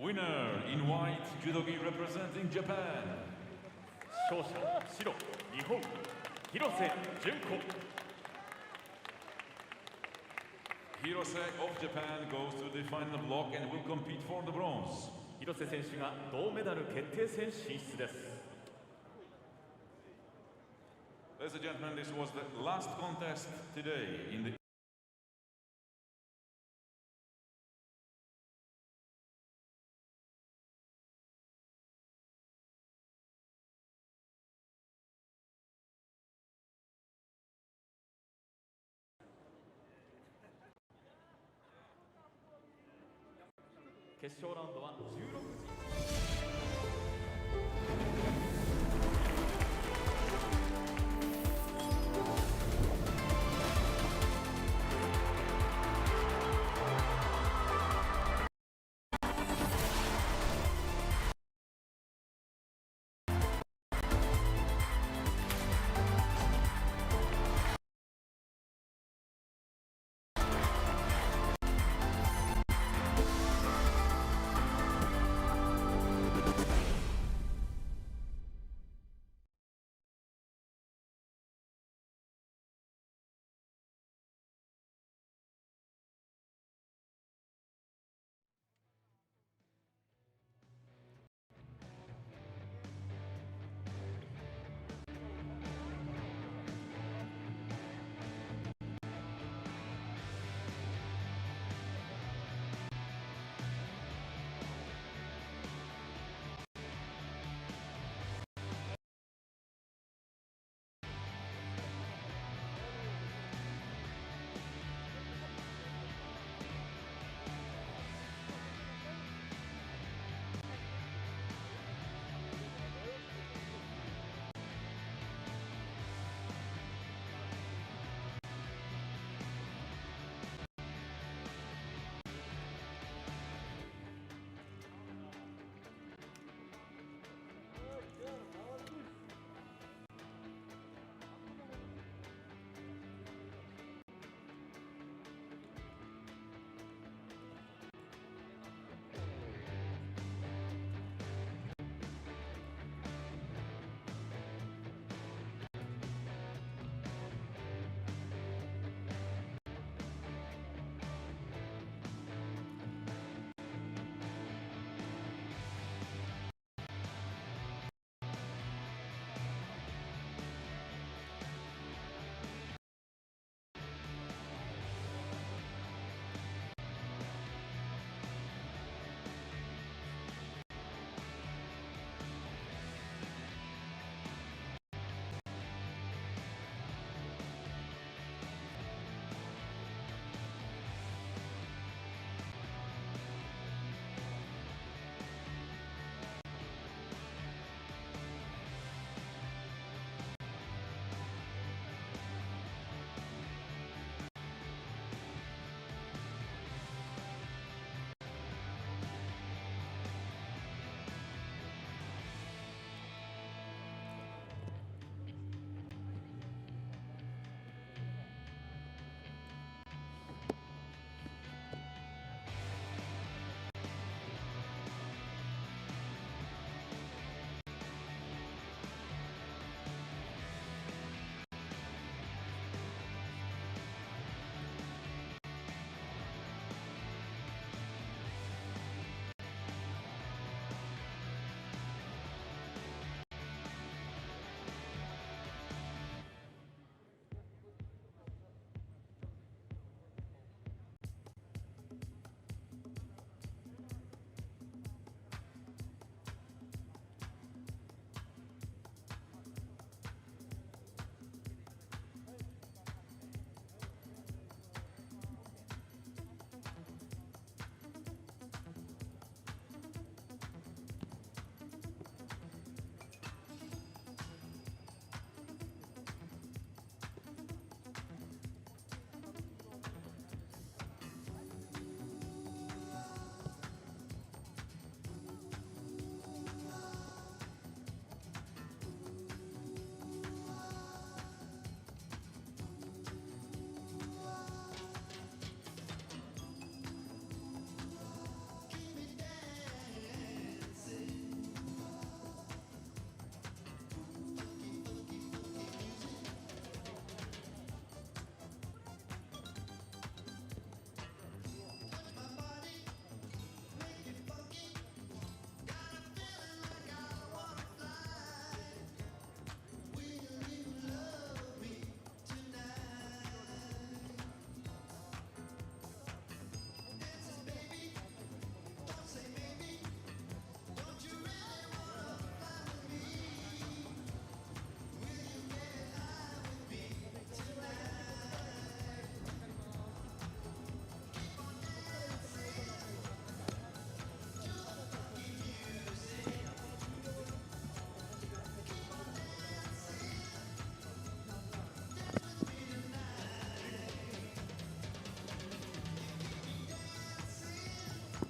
Winner in white, judogi representing Japan. 勝者白日本広瀬純子。 Hirose of Japan goes to the final block and will compete for the bronze. 広瀬選手が銅メダル決定戦進出です。 Ladies and gentlemen, this was the last contest today in the決勝ラウンドは16時。